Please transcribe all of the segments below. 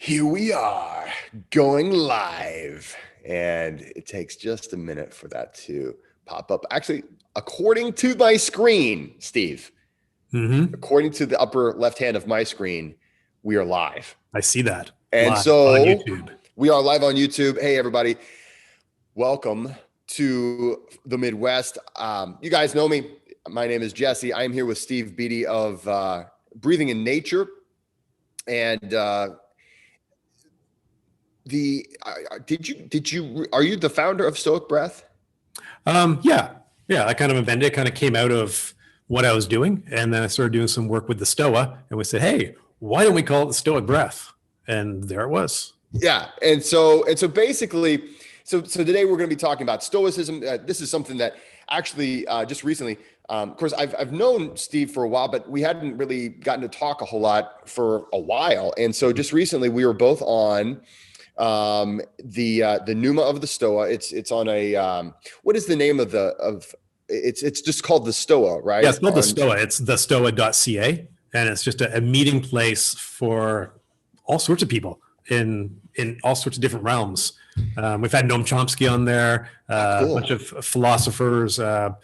Here we are going live, and it takes just a minute for that to pop up. Actually, according to my screen, Steve, according to the upper left hand of my screen, we are live. I see that. And live so on YouTube. We are live on YouTube. Hey, everybody. Welcome to the Midwest. You guys know me. My name is Jesse. I am here with Steve Beattie of Breathing in Nature. And are you the founder of Stoic Breath? Yeah. I kind of invented it, kind of came out of what I was doing. And then I started doing some work with the Stoa, and we said, hey, why don't we call it the Stoic Breath? And there it was. Yeah. And so basically, so today we're going to be talking about stoicism. This is something that actually just recently, of course, I've known Steve for a while, but we hadn't really gotten to talk a whole lot for a while. And so just recently we were both on the Pneuma of the Stoa. It's on a what is the name of it's just called the Stoa, right? Yeah, it's called the Stoa. It's thestoa.ca, and it's just a meeting place for all sorts of people in all sorts of different realms. We've had Noam Chomsky on there, Cool. a bunch of philosophers, a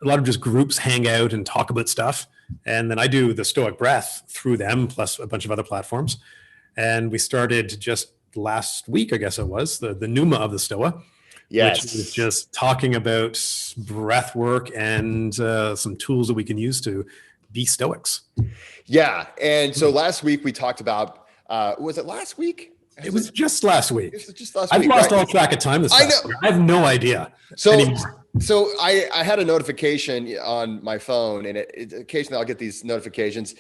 lot of just groups hang out and talk about stuff. And then I do the Stoic Breath through them, plus a bunch of other platforms. And we started just last week, I guess it was, the Pneuma of the Stoa. Yes. Which is just talking about breath work and some tools that we can use to be Stoics. Yeah. And so last week we talked about, was it last week? It was just last week. It was just last I've week, lost right? all track of time this past year. I have no idea anymore. So I had a notification on my phone, and occasionally I'll get these notifications.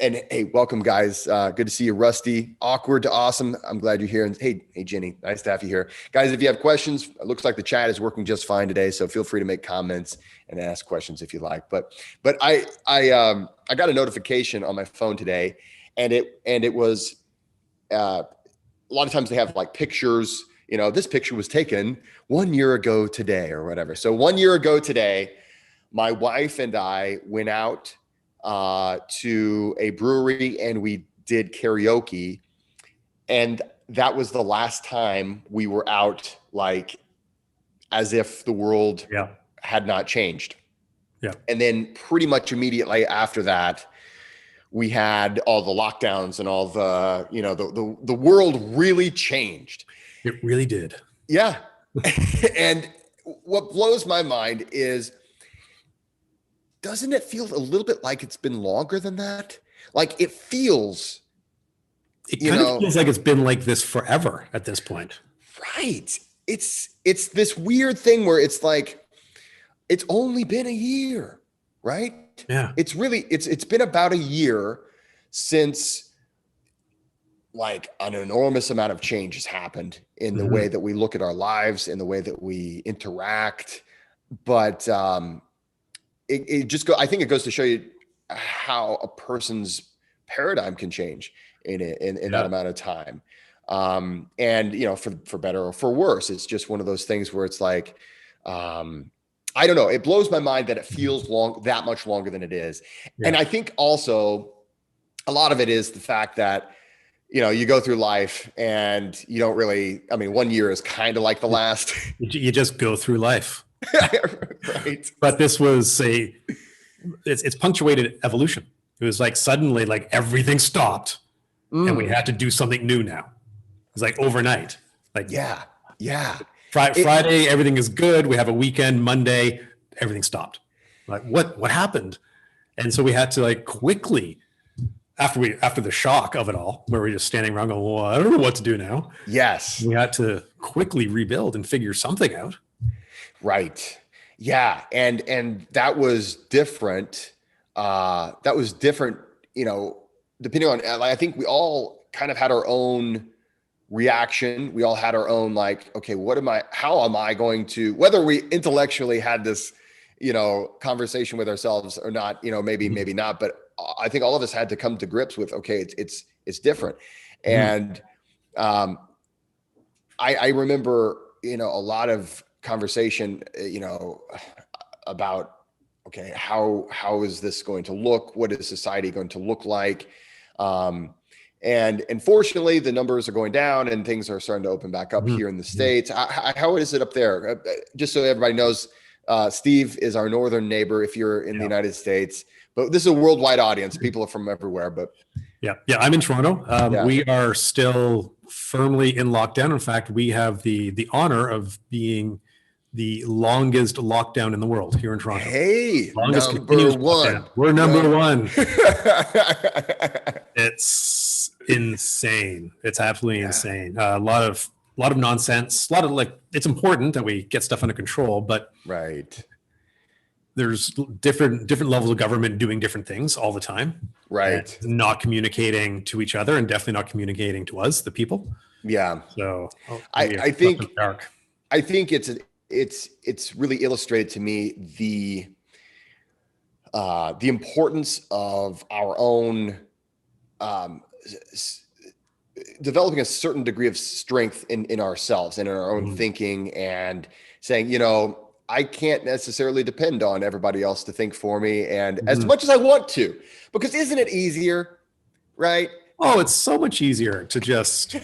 And hey, welcome guys. Good to see you, Rusty. Awkward to awesome. I'm glad you're here. And hey, Jenny, nice to have you here, guys. If you have questions, it looks like the chat is working just fine today. So feel free to make comments and ask questions if you like. But I got a notification on my phone today, and it was a lot of times they have like pictures. You know, this picture was taken 1 year ago today or whatever. So 1 year ago today, my wife and I went out to a brewery and we did karaoke. And that was the last time we were out, like as if the world had not changed. Yeah. And then pretty much immediately after that, we had all the lockdowns and all the, the world really changed. It really did. Yeah. And what blows my mind is, doesn't it feel a little bit like it's been longer than that? Like it feels. It kind of feels like it's been like this forever at this point. Right. It's this weird thing where it's like, it's only been a year, right? Yeah. It's been about a year since like an enormous amount of change has happened in the way that we look at our lives, in the way that we interact. But I think it goes to show you how a person's paradigm can change in that amount of time. And for better or for worse, it's just one of those things where it's like, I don't know. It blows my mind that it feels that much longer than it is. Yeah. And I think also a lot of it is the fact that, you go through life and you don't really, 1 year is kind of like the last. You just go through life. Right. But this was it's punctuated evolution. It was like suddenly like everything stopped and we had to do something new now. It's like overnight. Like, yeah. Friday, everything is good. We have a weekend. Monday, everything stopped. Like what happened? And so we had to like quickly, after the shock of it all, where we're just standing around going, well, I don't know what to do now. Yes. We had to quickly rebuild and figure something out. Right. Yeah. And that was different. Depending on, I think we all kind of had our own reaction. We all had our own, like, okay, how am I going to, whether we intellectually had this, conversation with ourselves or not, maybe not, but I think all of us had to come to grips with, okay, it's different. And I remember, a lot of conversation, about, okay, how is this going to look? What is society going to look like? And fortunately, the numbers are going down and things are starting to open back up here in the States. How is it up there? Just so everybody knows, Steve is our northern neighbor if you're in the United States, but this is a worldwide audience. People are from everywhere, but yeah, I'm in Toronto. We are still firmly in lockdown. In fact, we have the honor of being the longest lockdown in the world here in Toronto. Hey, longest number one. Lockdown. We're number one. It's insane. It's absolutely insane. A lot of nonsense. A lot of it's important that we get stuff under control, but there's different levels of government doing different things all the time. Right. Not communicating to each other and definitely not communicating to us, the people. Yeah. So I think it's really illustrated to me the importance of our own developing a certain degree of strength in ourselves and in our own thinking, and saying, I can't necessarily depend on everybody else to think for me, and as much as I want to, because isn't it easier, right? Oh, it's so much easier to just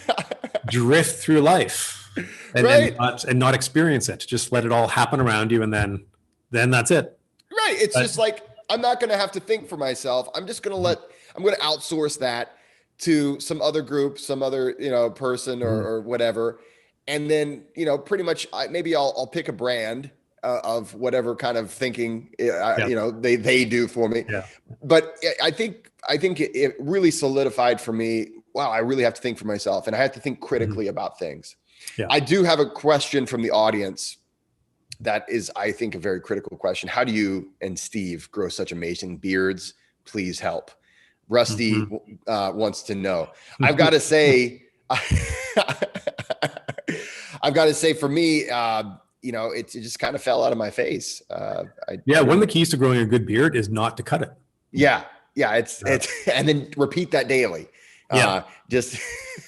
drift through life and not experience it. Just let it all happen around you, and then that's it. Right. It's just like, I'm not going to have to think for myself. I'm just going to I'm going to outsource that to some other group, some other, person or whatever. And then, pretty much maybe I'll pick a brand of whatever kind of thinking, they do for me. Yeah. But I think it really solidified for me, wow, I really have to think for myself, and I have to think critically about things. Yeah. I do have a question from the audience that is, I think, a very critical question. How do you and Steve grow such amazing beards? Please help. Rusty wants to know. I've got to say, for me, it just kind of fell out of my face. One of the keys to growing a good beard is not to cut it. Yeah. Yeah. It's and then repeat that daily. Yeah.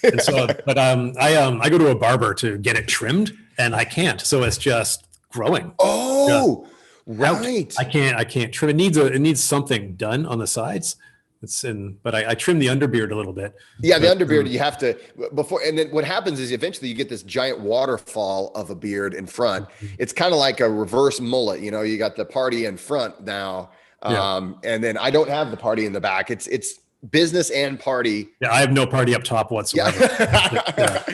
And so, but I go to a barber to get it trimmed, and I can't. So it's just growing. Oh, right. I can't trim. It needs something done on the sides. But I trim the underbeard a little bit. Yeah, the underbeard you have to before, and then what happens is eventually you get this giant waterfall of a beard in front. It's kind of like a reverse mullet. You got the party in front now, and then I don't have the party in the back. It's business and party. Yeah, I have no party up top whatsoever. Yeah.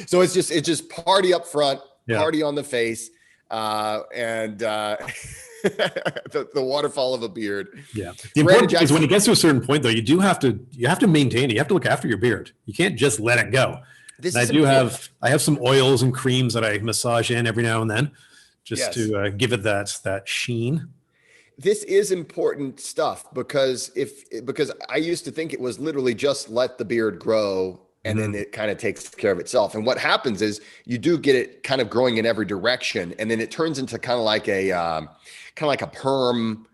So it's just party up front, party on the face, and the waterfall of a beard. Yeah. The important thing is when it gets to a certain point, though, you have to maintain it. You have to look after your beard. You can't just let it go. I have some oils and creams that I massage in every now and then, just to give it that sheen. This is important stuff because I used to think it was literally just let the beard grow and then it kind of takes care of itself. And what happens is you do get it kind of growing in every direction, and then it turns into kind of like a perm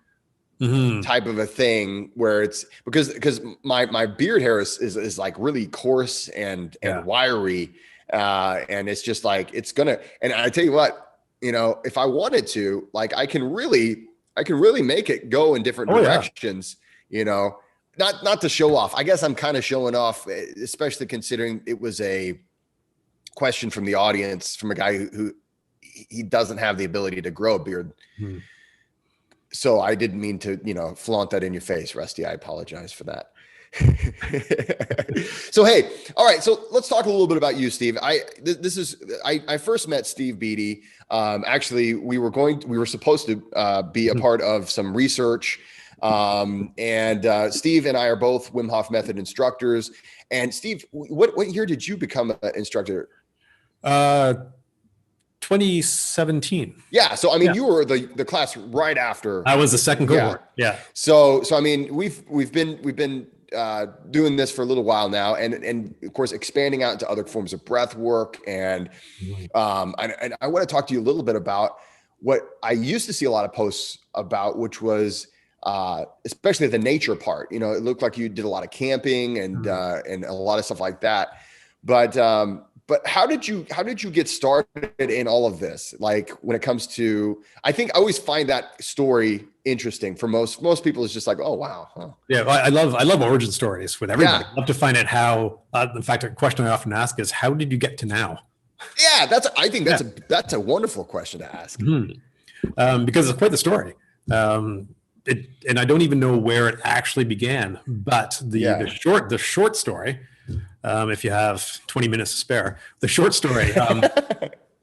type of a thing, where it's because my beard hair is like really coarse and wiry, and it's just like and I tell you what, if I wanted to, like I can really make it go in different directions, not to show off. I guess I'm kind of showing off, especially considering it was a question from the audience, from a guy who he doesn't have the ability to grow a beard. So I didn't mean to, flaunt that in your face, Rusty. I apologize for that. So, hey, all right. So let's talk a little bit about you, Steve. I first met Steve Beattie. Actually, we were supposed to be a part of some research. And Steve and I are both Wim Hof Method instructors. And Steve, what year did you become an instructor? 2017. Yeah. So, I mean, you were the class right after. I was the second cohort. Yeah. So I mean, we've been doing this for a little while now, and of course, expanding out into other forms of breath work. And I want to talk to you a little bit about what I used to see a lot of posts about, which was especially the nature part. It looked like you did a lot of camping and a lot of stuff like that. But But how did you get started in all of this? Like when it comes to, I think I always find that story interesting for most people. It's just like, oh wow. Huh. Yeah. I love origin stories with everybody. Yeah. I love to find out how, in fact, a question I often ask is, how did you get to now? Yeah. That's a wonderful question to ask. Because it's quite the story. And I don't even know where it actually began, but the short story, if you have 20 minutes to spare, the short story,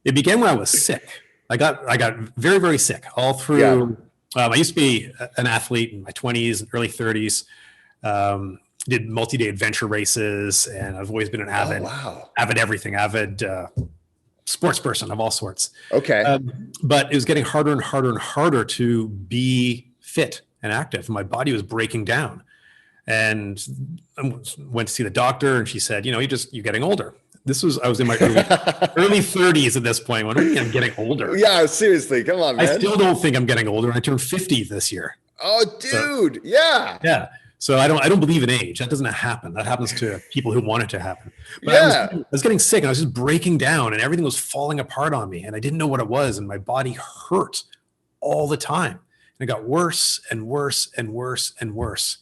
it began when I was sick. I got very, very sick all through. I used to be an athlete in my 20s and early 30s. Did multi-day adventure races, and I've always been an avid sports person of all sorts. Okay. But it was getting harder and harder and harder to be fit and active. My body was breaking down, and I went to see the doctor, and she said, you're getting older. I was in my early 30s at this point. What do you mean I'm getting older? Yeah, seriously. Come on, man. I still don't think I'm getting older. I turned 50 this year. Oh, dude. So, yeah. So I don't believe in age. That doesn't happen. That happens to people who want it to happen. But I was getting sick, and I was just breaking down, and everything was falling apart on me, and I didn't know what it was, and my body hurt all the time. And it got worse and worse and worse and worse.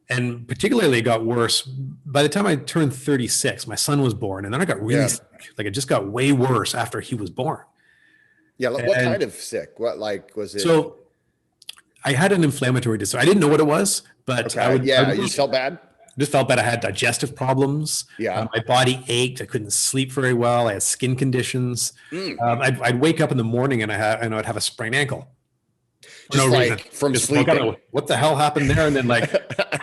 And particularly it got worse by the time I turned 36. My son was born, and then I got really sick. Like it just got way worse after he was born. Yeah. What kind of sick? What, like, was it? So I had an inflammatory disorder. I didn't know what it was, but you just felt bad? Just felt bad. I had digestive problems. Yeah. My body ached. I couldn't sleep very well. I had skin conditions. I'd wake up in the morning and I'd have a sprained ankle. Just like from sleeping. What the hell happened there? And then like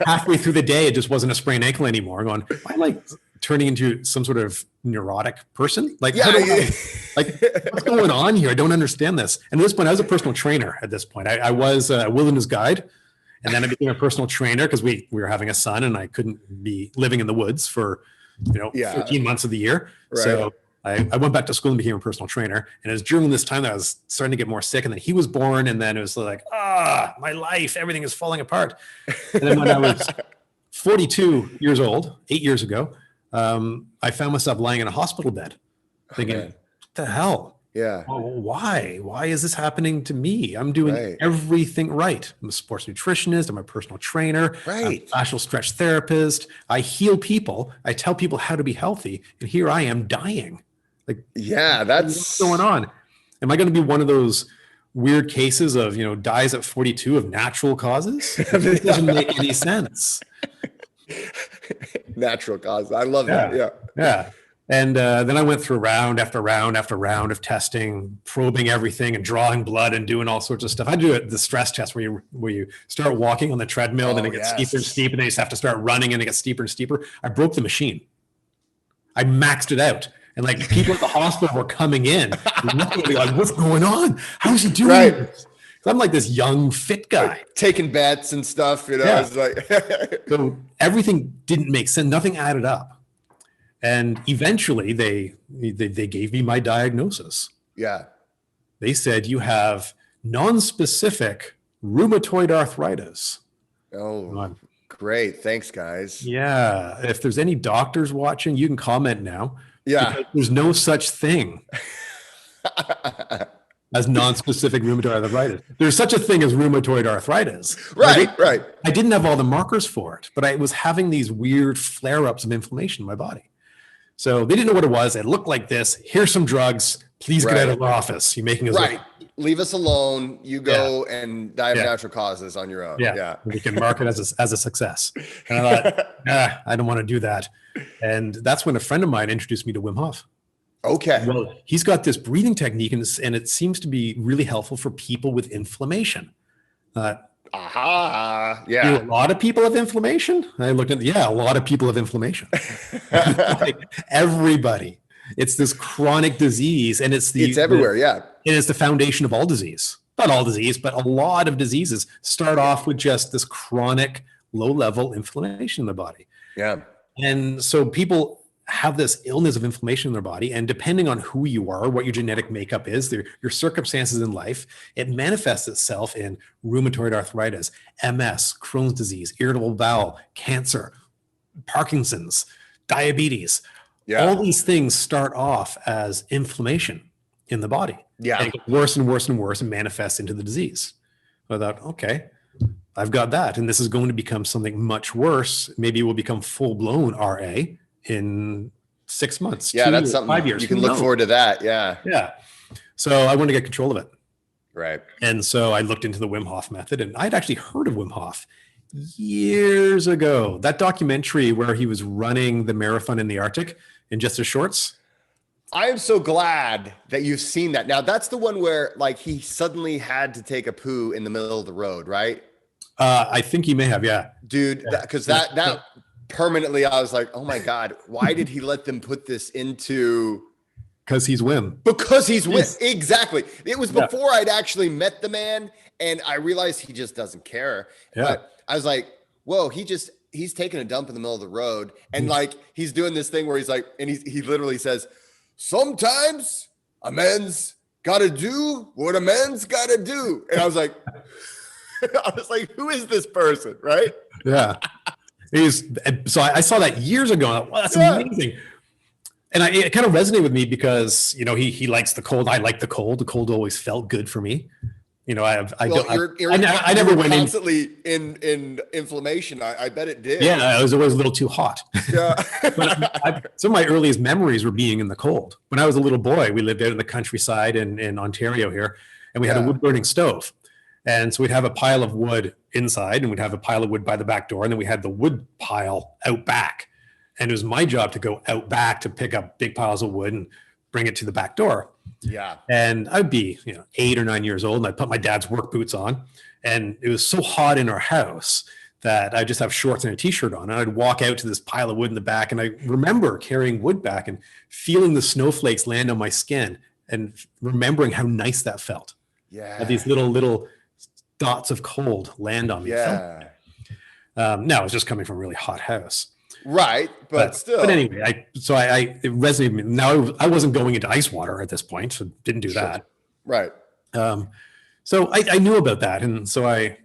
halfway through the day, it just wasn't a sprained ankle anymore. I'm going, am I like turning into some sort of neurotic person? Like, what's going on here? I don't understand this. And at this point, I was a personal trainer at this point. I was a wilderness guide. And then I became a personal trainer because we were having a son, and I couldn't be living in the woods for 13 months of the year. Right. So I went back to school and became a personal trainer. And it was during this time that I was starting to get more sick. And then he was born, and then it was like, my life, everything is falling apart. And then when I was 42 years old, 8 years ago, I found myself lying in a hospital bed thinking, what the hell? Yeah. Why? Why is this happening to me? I'm doing everything right. I'm a sports nutritionist. I'm a personal trainer. I'm a fascial stretch therapist. I heal people. I tell people how to be healthy. And here I am dying. Like, that's what's going on. Am I going to be one of those weird cases of, dies at 42 of natural causes? It doesn't make any sense. Natural causes. I love that. Yeah. Yeah. And then I went through round after round after round of testing, probing everything and drawing blood and doing all sorts of stuff. I do the stress test where you start walking on the treadmill, then it gets steeper and steeper, and then you just have to start running and it gets steeper and steeper. I broke the machine. I maxed it out. And like people at the hospital were coming in, like, what's going on? How's he doing this? I'm like this young, fit guy. Like taking bets and stuff, It's like so everything didn't make sense. Nothing added up. And eventually they gave me my diagnosis. Yeah. They said, you have non-specific rheumatoid arthritis. Oh, great. Thanks, guys. Yeah. If there's any doctors watching, you can comment now. Yeah. There's no such thing as non-specific rheumatoid arthritis. There's such a thing as rheumatoid arthritis. Right. I didn't have all the markers for it, but I was having these weird flare-ups of inflammation in my body. So they didn't know what it was. It looked like this. Here's some drugs. Please get out of our office. You're making us leave us alone. You go and die of natural causes on your own. Yeah. We can mark it as a success. And I thought, I don't want to do that. And that's when a friend of mine introduced me to Wim Hof. Okay. Well, he's got this breathing technique, and it seems to be really helpful for people with inflammation. Yeah. Do a lot of people have inflammation? I looked at, a lot of people have inflammation. Like everybody. It's this chronic disease, and it's everywhere. And it's the foundation of all disease. Not all disease, but a lot of diseases start off with just this chronic low-level inflammation in the body. Yeah. And so people have this illness of inflammation in their body, and depending on who you are, what your genetic makeup is, your circumstances in life, it manifests itself in rheumatoid arthritis, MS, Crohn's disease, irritable bowel, cancer, Parkinson's, diabetes, Yeah. All these things start off as inflammation in the body. Yeah. And it gets worse and worse and worse and manifests into the disease. So I thought, okay, I've got that. And this is going to become something much worse. Maybe it will become full-blown RA in 6 months, Yeah, 2 that's years, something 5 years. you can Who look knows? forward to that. Yeah. Yeah. So I wanted to get control of it. Right. And so I looked into the Wim Hof method, and I'd actually heard of Wim Hof years ago. That documentary where he was running the marathon in the Arctic in just his shorts. I am so glad that you've seen that. Now, that's the one where like he suddenly had to take a poo in the middle of the road, right? I think he may have, yeah. Dude, because that permanently, I was like, oh my God, why did he let them put this into? Because he's Wim. Because he's Wim. Exactly. It was Yeah. before I'd actually met the man, and I realized he just doesn't care. Yeah. But I was like, whoa, he's taking a dump in the middle of the road, and like he's doing this thing where he's like, and he literally says, sometimes a man's gotta do what a man's gotta do. And I was like, who is this person? Right? Yeah. So I saw that years ago. And I thought, wow, that's amazing. And it kind of resonated with me because, you know, he likes the cold. I like the cold. The cold always felt good for me. You know, I never went constantly in inflammation. I bet it did. Yeah, it was always a little too hot. Yeah. But some of my earliest memories were being in the cold. When I was a little boy, we lived out in the countryside in Ontario here, and we had a wood burning stove. And so we'd have a pile of wood inside, and we'd have a pile of wood by the back door, and then we had the wood pile out back. And it was my job to go out back to pick up big piles of wood and bring it to the back door. Yeah. And I'd be, 8 or 9 years old, and I'd put my dad's work boots on, and it was so hot in our house that I just have shorts and a t-shirt on. And I'd walk out to this pile of wood in the back, and I remember carrying wood back and feeling the snowflakes land on my skin and remembering how nice that felt. Yeah. These little dots of cold land on me. Yeah. Now it was just coming from a really hot house. Right, but still. But anyway, it resonated with me. Now I wasn't going into ice water at this point, so didn't do that. Right. So I knew about that, and so I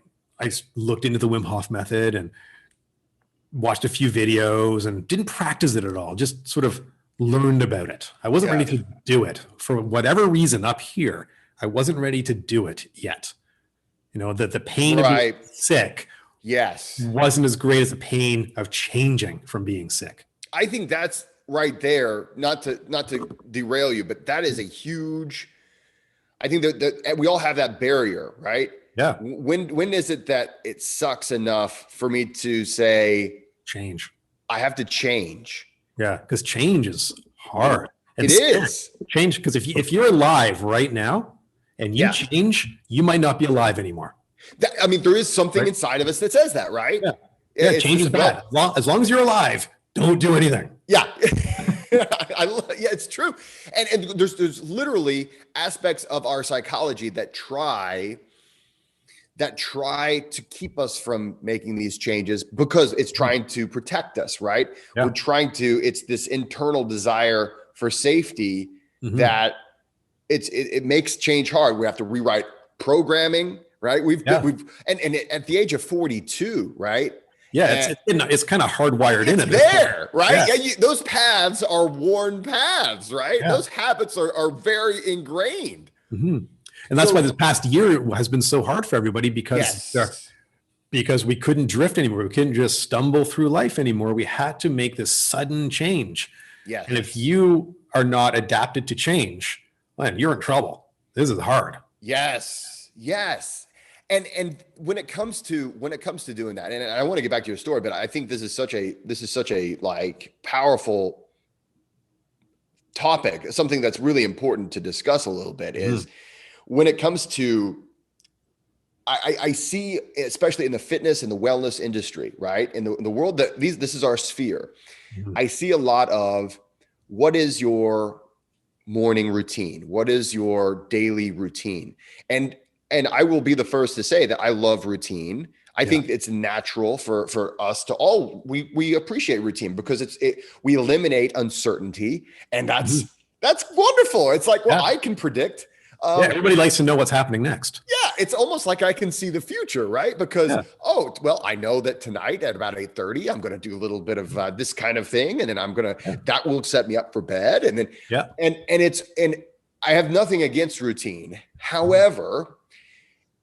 looked into the Wim Hof method and watched a few videos and didn't practice it at all. Just sort of learned about it. I wasn't ready to do it for whatever reason. Up here, I wasn't ready to do it yet. The pain of being sick. Yes. Wasn't as great as the pain of changing from being sick. I think that's right there, not to derail you, but that is a huge, I think that we all have that barrier, right? Yeah. When is it that it sucks enough for me to say, change? I have to change. Yeah. Because change is hard. It is. Change. Because if you're alive right now and you change, you might not be alive anymore. There is something inside of us that says that, right? Yeah. Change is bad. As long as you're alive, don't do anything. Yeah. It's true. And there's literally aspects of our psychology that try to keep us from making these changes because it's trying to protect us, right? Yeah. It's this internal desire for safety that it makes change hard. We have to rewrite programming. Right. And at the age of 42, right? Yeah. It's kind of hardwired in it. There, right? Yeah. Those paths are worn paths, right? Yeah. Those habits are very ingrained. Mm-hmm. And that's why this past year has been so hard for everybody because we couldn't drift anymore. We couldn't just stumble through life anymore. We had to make this sudden change. Yeah. And if you are not adapted to change, man, you're in trouble. This is hard. Yes. And when it comes to doing that, and I want to get back to your story, but I think this is such a like powerful topic, something that's really important to discuss a little bit is when it comes to, I see, especially in the fitness and the wellness industry, right? In the world that this is our sphere. I see a lot of what is your morning routine? What is your daily routine? And I will be the first to say that I love routine. I think it's natural for us to we appreciate routine because we eliminate uncertainty, and that's wonderful. It's like, well, I can predict Yeah, everybody likes to know what's happening next. Yeah, it's almost like I can see the future, right? Because I know that tonight at about 8:30, I'm going to do a little bit of this kind of thing, and then that will set me up for bed, and then and I have nothing against routine. However,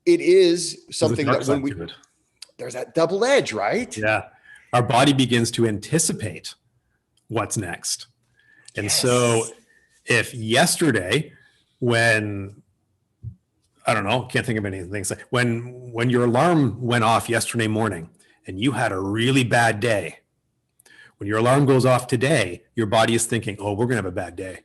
it is something that when there's that double edge, right? Yeah, our body begins to anticipate what's next, and so if yesterday, when I don't know, can't think of anything. So when your alarm went off yesterday morning and you had a really bad day, when your alarm goes off today, your body is thinking, "Oh, we're gonna have a bad day."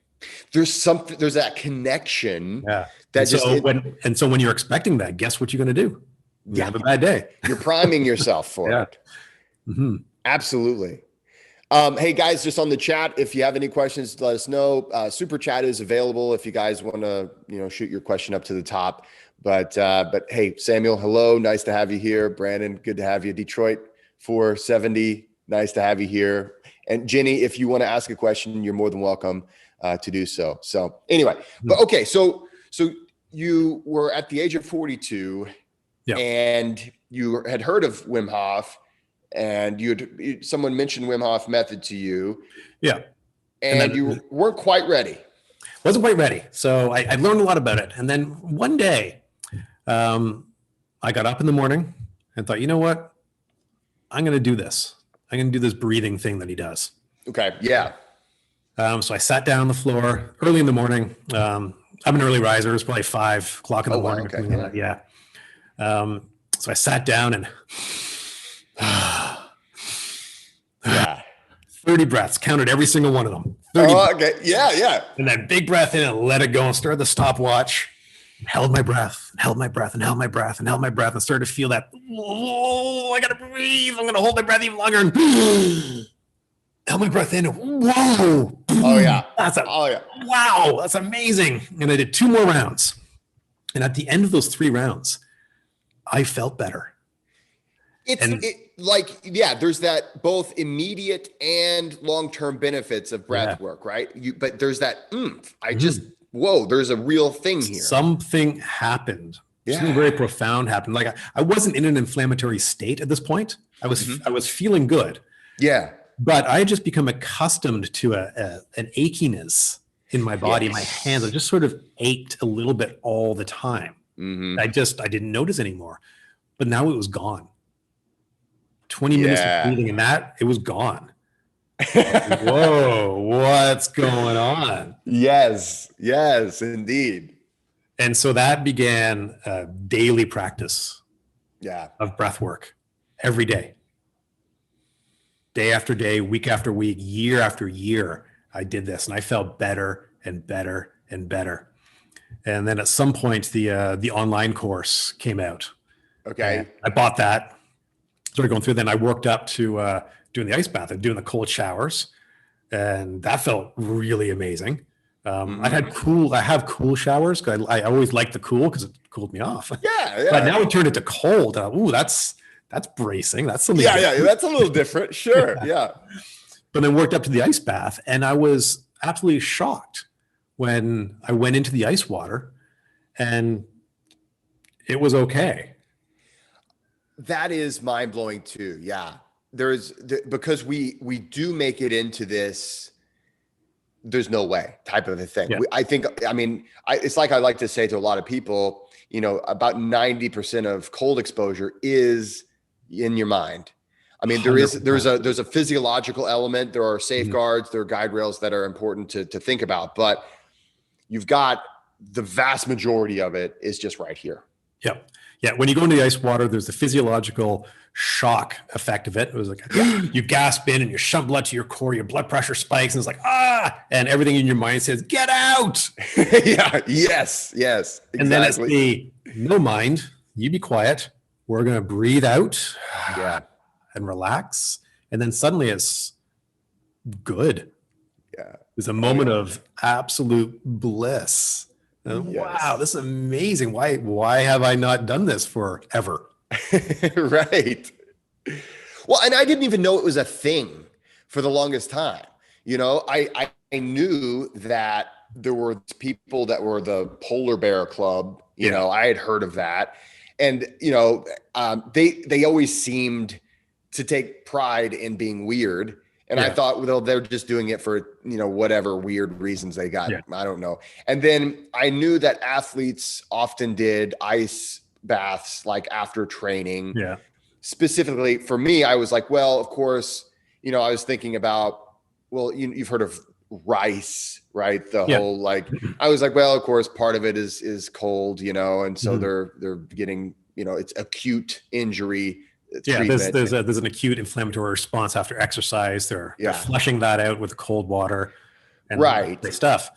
There's that connection. Yeah. That so when you're expecting that, guess what you're gonna do? You have a bad day. You're priming yourself for it. Mm-hmm. Absolutely. Hey guys, just on the chat, if you have any questions, let us know. Super chat is available if you guys want to, shoot your question up to the top. But hey, Samuel, hello, nice to have you here. Brandon, good to have you. Detroit 470, nice to have you here. And Jenny, if you want to ask a question, you're more than welcome to do so. So anyway, but okay, so you were at the age of 42, and you had heard of Wim Hof. And someone mentioned Wim Hof method to you. Yeah. And then, you weren't quite ready. Wasn't quite ready. So I learned a lot about it. And then one day, I got up in the morning and thought, you know what? I'm going to do this. I'm going to do this breathing thing that he does. Okay. Yeah. So I sat down on the floor early in the morning. I'm an early riser. It was probably 5 o'clock in the morning. Wow, okay. Like that. So I sat down and 30 breaths, counted every single one of them. 30 okay. Yeah. And then big breath in and let it go and started the stopwatch. Held my breath, and held my breath, and held my breath, and held my breath, and started to feel that, oh, I got to breathe. I'm going to hold my breath even longer. And held my breath in. Whoa. Oh, yeah. Wow. That's amazing. And I did 2 more rounds. And at the end of those 3 rounds, I felt better. There's that both immediate and long-term benefits of breath work, right? But there's that there's a real thing here. Something happened. Something very profound happened. Like I wasn't in an inflammatory state at this point. I was feeling good. Yeah. But I had just become accustomed to an achiness in my body, my hands. I just sort of ached a little bit all the time. I didn't notice anymore. But now it was gone. 20 minutes of breathing and it was gone. Whoa, what's going on? Yes, indeed. And so that began a daily practice of breath work every day. Day after day, week after week, year after year, I did this and I felt better and better and better. And then at some point, the online course came out. Okay. And I bought that. Started going through. Then I worked up to doing the ice bath and doing the cold showers, and that felt really amazing. I have cool showers because I always liked the cool because it cooled me off. Yeah. But now we turned it to cold. That's bracing. That's something. Yeah. That's a little different. Sure. Yeah. But then worked up to the ice bath, and I was absolutely shocked when I went into the ice water, and it was okay. That is mind blowing too. Yeah. Because we do make it into this, there's no way type of a thing. Yeah. It's like I like to say to a lot of people, about 90% of cold exposure is in your mind. I mean, there's a physiological element. There are safeguards, there are guide rails that are important to think about, but you've got the vast majority of it is just right here. Yep. Yeah, when you go into the ice water, there's the physiological shock effect of it. It was like you gasp in and you shove blood to your core, your blood pressure spikes, and it's like, and everything in your mind says, get out. Yes, exactly. And then it's the no mind, you be quiet. We're going to breathe out and relax. And then suddenly it's good. Yeah. There's a moment of absolute bliss. Wow, this is amazing. Why have I not done this forever? Right. Well, and I didn't even know it was a thing for the longest time. I knew that there were people that were the Polar Bear Club. You know, I had heard of that. And, you know, they always seemed to take pride in being weird. And I thought, well, they're just doing it for, you know, whatever weird reasons they got. I don't know. And then I knew that athletes often did ice baths like after training. Specifically for me, I was like, well, of course, you know, I was thinking about, well, you've heard of rice, right? The whole, like, I was like, well, of course, part of it is cold, you know, and so they're getting, you know, it's acute injury. There's an acute inflammatory response after exercise. They're flushing that out with cold water and stuff.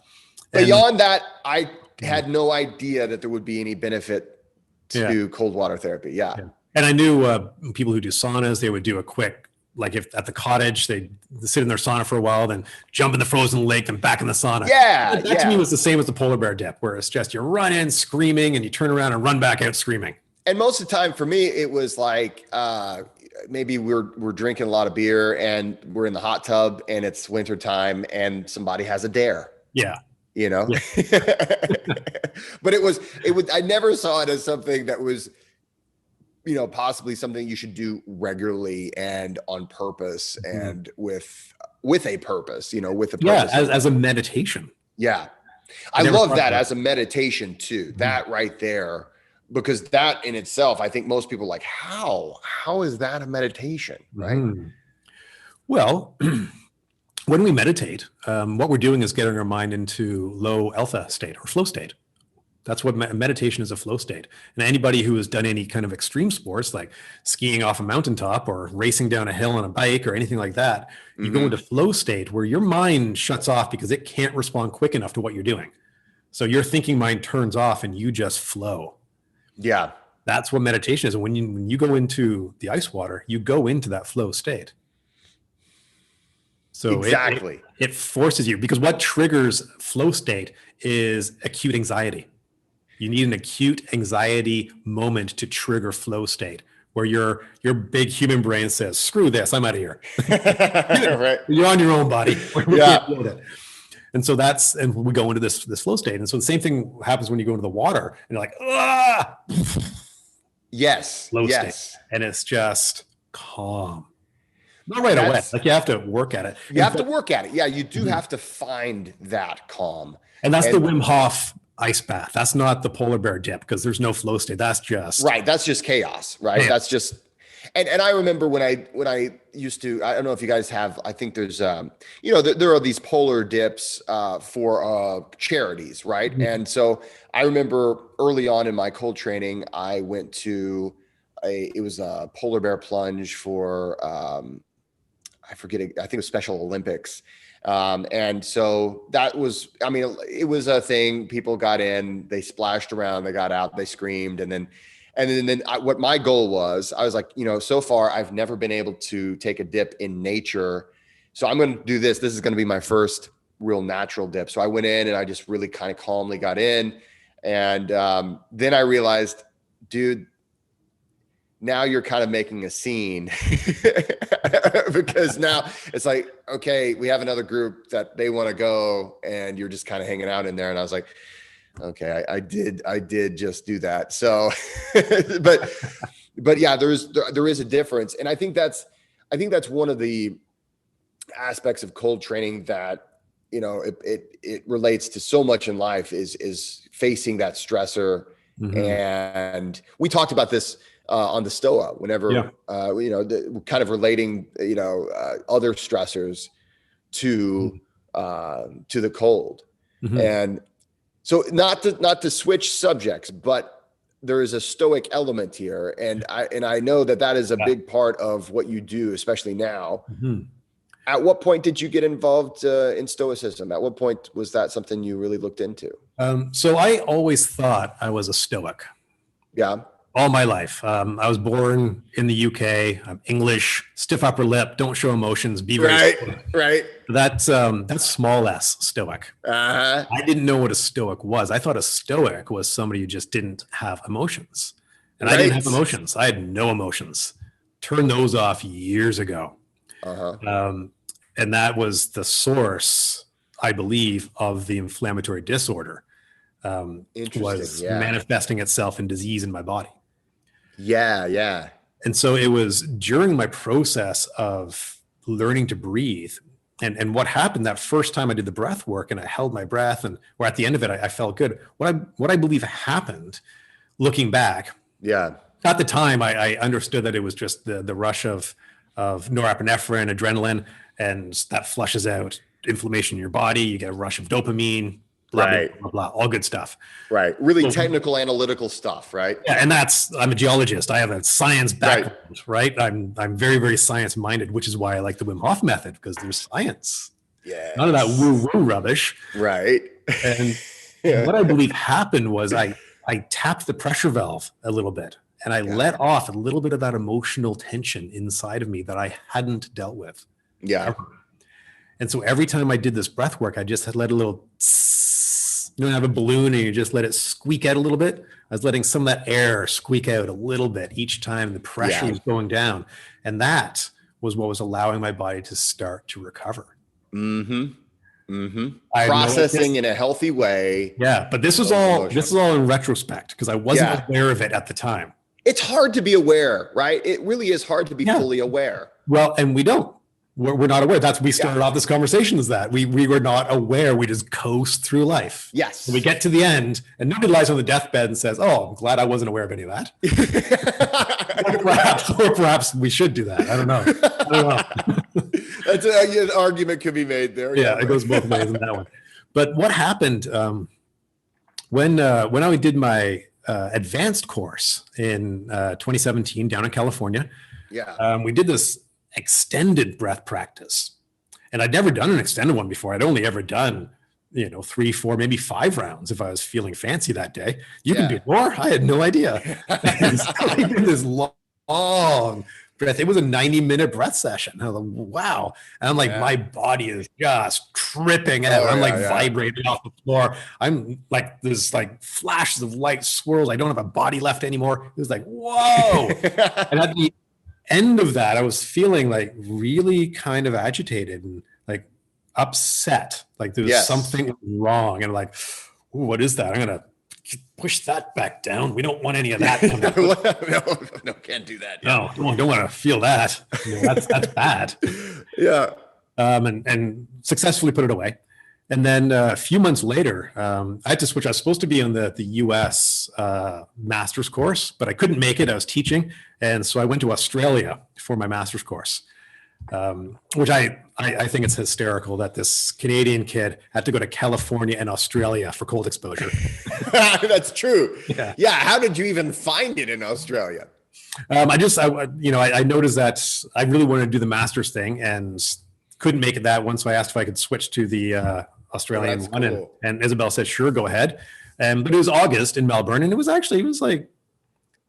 Beyond that, I had no idea that there would be any benefit to cold water therapy. And I knew people who do saunas, they would do a quick, like if at the cottage, they sit in their sauna for a while, then jump in the frozen lake, then back in the sauna. That to me was the same as the polar bear dip, where it's just you run in screaming and you turn around and run back out screaming. And most of the time for me, it was like maybe we're drinking a lot of beer and we're in the hot tub and it's winter time and somebody has a dare. You know, but it was I never saw it as something that was, you know, possibly something you should do regularly and on purpose and with a purpose, you know, with a purpose. As a meditation. I love that as a meditation too, that right there, because that in itself, I think most people are like, how is that a meditation? Right. Well, when we meditate, what we're doing is getting our mind into low alpha state or flow state. That's what meditation is, a flow state. And anybody who has done any kind of extreme sports, like skiing off a mountaintop or racing down a hill on a bike or anything like that, you go into flow state where your mind shuts off because it can't respond quick enough to what you're doing. So your thinking mind turns off and you just flow. That's what meditation is. And when you go into the ice water, you go into that flow state. So it forces you, because what triggers flow state is acute anxiety. You need an acute anxiety moment to trigger flow state, where your big human brain says, screw this, I'm out of here. You're on your own, buddy. And so and we go into this flow state. And so the same thing happens when you go into the water and you're like, ah! Flow state. And it's just calm. Not right away. Like you have to work at it. You have to work at it. Yeah, you do have to find that calm. And that's the Wim Hof ice bath. That's not the polar bear dip, because there's no flow state. That's just that's just chaos, right? That's just and I remember when I used to, I don't know if you guys have, I think there's you know, there are these polar dips for charities, right? And so I remember early on in my cold training, I went to it was a polar bear plunge for I forget, I think it was Special Olympics. And so that was, I mean, it was a thing. People got in, they splashed around, they got out, they screamed. And then what my goal was, I was like, you know, so far I've never been able to take a dip in nature. So I'm going to do this. This is going to be my first real natural dip. So I went in and I just really kind of calmly got in. And then I realized, dude, now you're kind of making a scene because now it's like, okay, we have another group that they want to go and you're just kind of hanging out in there. And I was like, okay, I did just do that. So, but yeah, there is a difference. And I think that's one of the aspects of cold training that, you know, it relates to so much in life is facing that stressor. And we talked about this on the Stoa, whenever, you know, kind of relating, you know, other stressors to the cold. And so not to switch subjects, but there is a stoic element here. And I know that is a big part of what you do, especially now. At what point did you get involved in stoicism? At what point was that something you really looked into? So I always thought I was a stoic. All my life. I was born in the UK. I'm English, stiff upper lip, don't show emotions, be very right. That's small s, stoic. I didn't know what a stoic was. I thought a stoic was somebody who just didn't have emotions. And I didn't have emotions. I had no emotions. Turned those off years ago. And that was the source I believe, of the inflammatory disorder was manifesting itself in disease in my body. Yeah, yeah. And so it was during my process of learning to breathe, and what happened that first time I did the breath work and I held my breath, and or at the end of it, I felt good. What I believe happened, looking back, yeah. At the time, I understood that it was just the rush of norepinephrine, adrenaline, and that flushes out inflammation in your body. You get a rush of dopamine, blah, Right. blah, blah, blah, all good stuff. Right. Really technical, analytical stuff, right? Yeah, and I'm a geologist. I have a science background, right? I'm very, very science minded, which is why I like the Wim Hof method, because there's science. Yeah. None of that woo-woo rubbish. Right. And what I believe happened was I tapped the pressure valve a little bit, and I let off a little bit of that emotional tension inside of me that I hadn't dealt with. Yeah. Ever. And so every time I did this breath work, I just had let a little, you don't have a balloon and you just let it squeak out a little bit. I was letting some of that air squeak out a little bit each time the pressure was going down. And that was what was allowing my body to start to recover. Processing in a healthy way. Yeah. But this is all in retrospect, because I wasn't aware of it at the time. It's hard to be aware, right? It really is hard to be fully aware. Well, and we're not aware. We started off this conversation as that. We were not aware. We just coast through life. Yes. And we get to the end and nobody lies on the deathbed and says, oh, I'm glad I wasn't aware of any of that. or perhaps we should do that. I don't know. That's an argument could be made there. Yeah, it goes both ways in that one. But what happened when I did my advanced course in 2017 down in California, we did this extended breath practice, and I'd never done an extended one before. I'd only ever done 3, 4, maybe 5 rounds if I was feeling fancy that day. You can do more. I had no idea. And so I did this long breath. It was a 90-minute breath session. I was like, wow. And I'm like, my body is just tripping out. I'm vibrating off the floor. I'm like, there's like flashes of light, swirls. I don't have a body left anymore. It was like, whoa. And at the end of that, I was feeling like really kind of agitated and like upset. Like there was something wrong. And like, ooh, what is that? I'm going to push that back down. We don't want any of that. No, can't do that. No, don't want to feel that. That's bad. Yeah. And successfully put it away. And then a few months later, I had to switch. I was supposed to be on the US master's course, but I couldn't make it. I was teaching. And so I went to Australia for my master's course, which I think it's hysterical that this Canadian kid had to go to California and Australia for cold exposure. That's true. Yeah. How did you even find it in Australia? I noticed that I really wanted to do the master's thing and couldn't make it that one. So I asked if I could switch to the Australian one. Cool. And Isabel said, sure, go ahead. But it was August in Melbourne, and it was like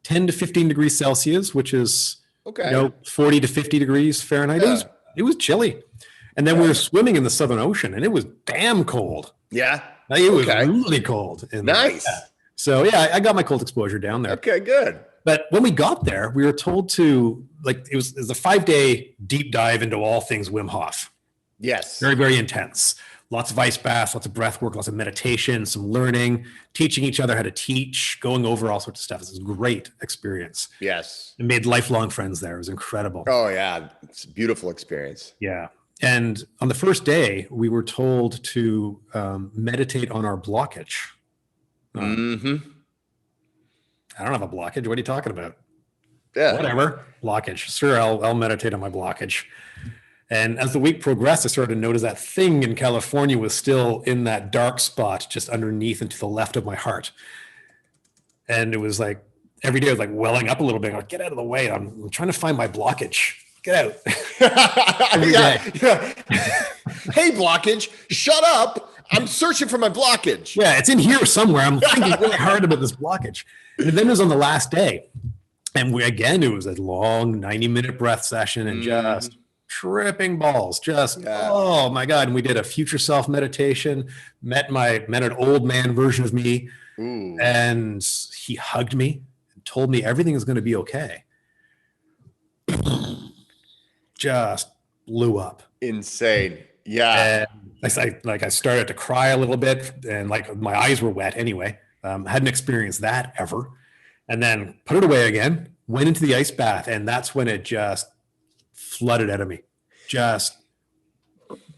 10 to 15 degrees Celsius, which is 40 to 50 degrees Fahrenheit. Yeah. It was chilly. And then we were swimming in the Southern Ocean, and it was damn cold. Yeah. It was really cold. Nice. So I got my cold exposure down there. Okay, good. But when we got there, we were told to, like, it was a 5-day deep dive into all things Wim Hof. Yes. Very, very intense. Lots of ice baths, lots of breath work, lots of meditation, some learning, teaching each other how to teach, going over all sorts of stuff. It was a great experience. Yes. And made lifelong friends there. It was incredible. Oh, yeah. It's a beautiful experience. Yeah. And on the first day, we were told to meditate on our blockage. I don't have a blockage. What are you talking about? Yeah. Whatever. Blockage. Sure, I'll meditate on my blockage. And as the week progressed, I started to notice that thing in California was still in that dark spot just underneath and to the left of my heart. And it was like every day I was like welling up a little bit. I'm like, get out of the way. I'm trying to find my blockage. Get out. Every day. Hey, blockage, shut up. I'm searching for my blockage. Yeah, it's in here somewhere. I'm thinking really hard about this blockage. And then it was on the last day. And it was a long 90-minute breath session and just tripping balls. Oh my God. And we did a future self meditation, met an old man version of me. Ooh. And he hugged me and told me everything is going to be okay. Just blew up. Insane. Yeah. And I started to cry a little bit, and like my eyes were wet anyway. Hadn't experienced that ever. And then put it away again, went into the ice bath, and that's when it just flooded out of me. Just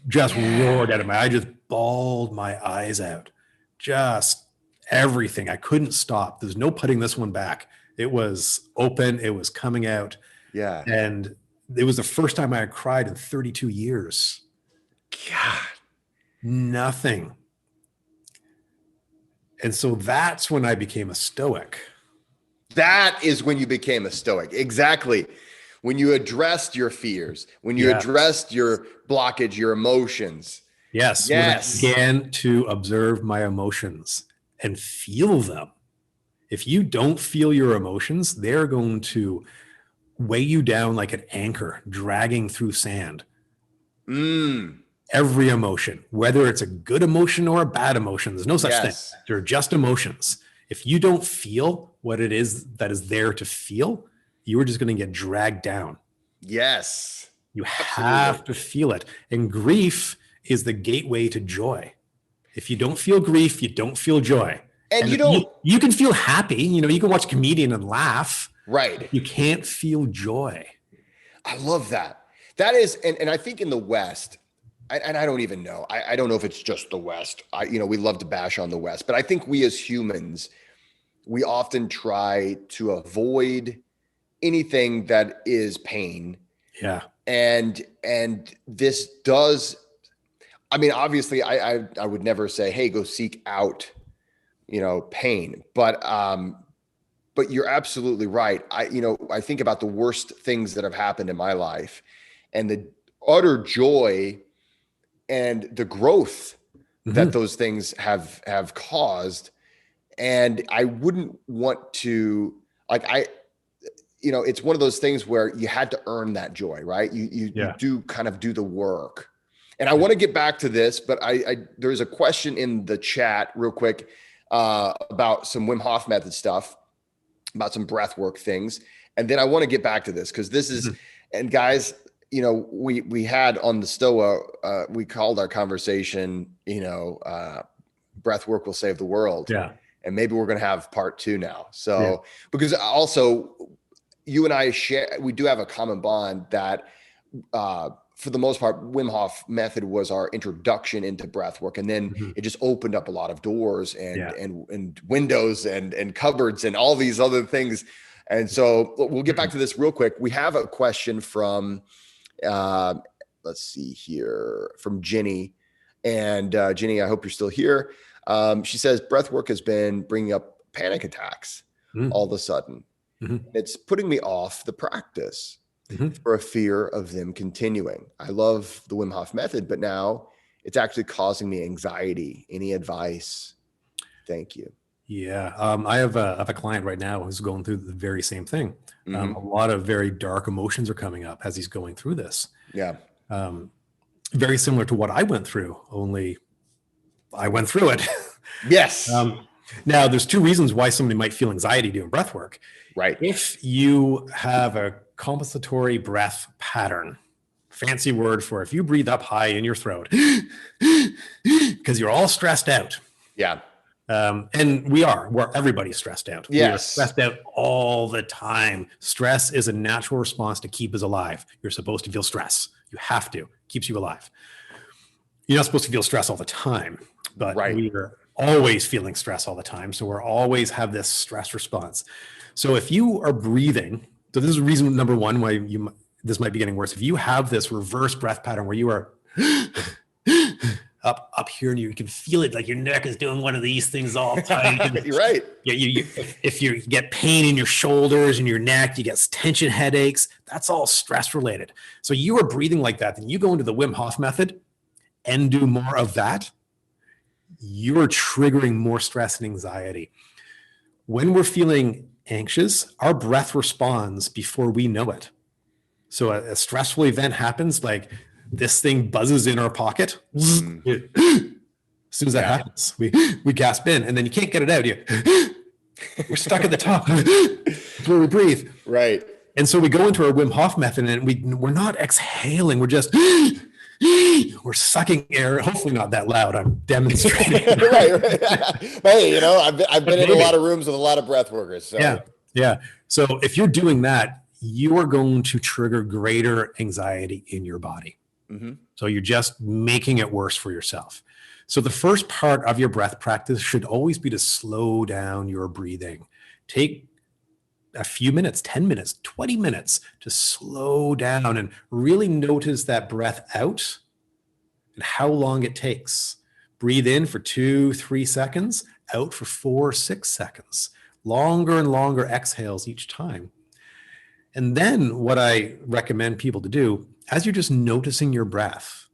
roared out of me. I just bawled my eyes out. Just everything. I couldn't stop. There's no putting this one back. It was open. It was coming out. Yeah. And it was the first time I had cried in 32 years. God. Nothing. And so that's when I became a stoic. That is when you became a stoic. Exactly. When you addressed your fears, when you addressed your blockage, your emotions. Yes. When I began to observe my emotions and feel them. If you don't feel your emotions, they're going to weigh you down like an anchor dragging through sand. Every emotion, whether it's a good emotion or a bad emotion, there's no such thing. They're just emotions. If you don't feel what it is that is there to feel, you are just going to get dragged down. Yes. You have to feel it. And grief is the gateway to joy. If you don't feel grief, you don't feel joy. And you can feel happy. You know, you can watch a comedian and laugh. Right. You can't feel joy. I love that. That is, and I think in the West, and I don't even know. I don't know if it's just the West. We love to bash on the West, but I think we as humans, we often try to avoid anything that is pain. Yeah. And this does, I mean, obviously I would never say, hey, go seek out, pain, but you're absolutely right. I think about the worst things that have happened in my life and the utter joy and the growth that those things have caused. And I wouldn't want to, it's one of those things where you had to earn that joy, right? You do kind of do the work. And I want to get back to this, but there's a question in the chat real quick about some Wim Hof method stuff, about some breath work things. And then I want to get back to this because this is, and guys, we had on the Stoa, we called our conversation, breath work will save the world. Yeah. And maybe we're going to have part 2 now. So, because also you and I we do have a common bond that, for the most part, Wim Hof method was our introduction into breath work. And then it just opened up a lot of doors and windows and cupboards and all these other things. And so we'll get back to this real quick. We have a question from, let's see here, from Jenny. And Jenny, I hope you're still here. She says, breath work has been bringing up panic attacks all of a sudden. It's putting me off the practice for a fear of them continuing. I love the Wim Hof method, but now it's actually causing me anxiety. Any advice? Thank you. Yeah. I have a client right now who's going through the very same thing. A lot of very dark emotions are coming up as he's going through this. Yeah. Very similar to what I went through, only I went through it. Yes. Now there's 2 reasons why somebody might feel anxiety doing breath work. Right. If you have a compensatory breath pattern, fancy word for if you breathe up high in your throat because you're all stressed out. Yeah. And everybody's stressed out. Yes. We're stressed out all the time. Stress is a natural response to keep us alive. You're supposed to feel stress. You have to. It keeps you alive. You're not supposed to feel stress all the time, but we are always feeling stress all the time. So we're always have this stress response. So if you are breathing, so this is reason number 1 why this might be getting worse. If you have this reverse breath pattern where you are up here and you can feel it like your neck is doing one of these things all the time. You're right. If you get pain in your shoulders and your neck, you get tension headaches, that's all stress related. So you are breathing like that, then you go into the Wim Hof method and do more of that, you're triggering more stress and anxiety. When we're feeling anxious, our breath responds before we know it. So a stressful event happens, like this thing buzzes in our pocket. As soon as that happens, we gasp in, and then you can't get it out. We're stuck at the top where we breathe. Right. And so we go into our Wim Hof method, and we're not exhaling. We're just we're sucking air. Hopefully not that loud. I'm demonstrating. Right. Hey, you know, I've been in a lot of rooms with a lot of breath workers. So. Yeah. Yeah. So if you're doing that, you are going to trigger greater anxiety in your body. Mm-hmm. So you're just making it worse for yourself. So the first part of your breath practice should always be to slow down your breathing. Take a few minutes, 10 minutes, 20 minutes to slow down and really notice that breath out and how long it takes. Breathe in for 2-3 seconds, out for 4-6 seconds. Longer and longer exhales each time. And then what I recommend people to do, as you're just noticing your breath,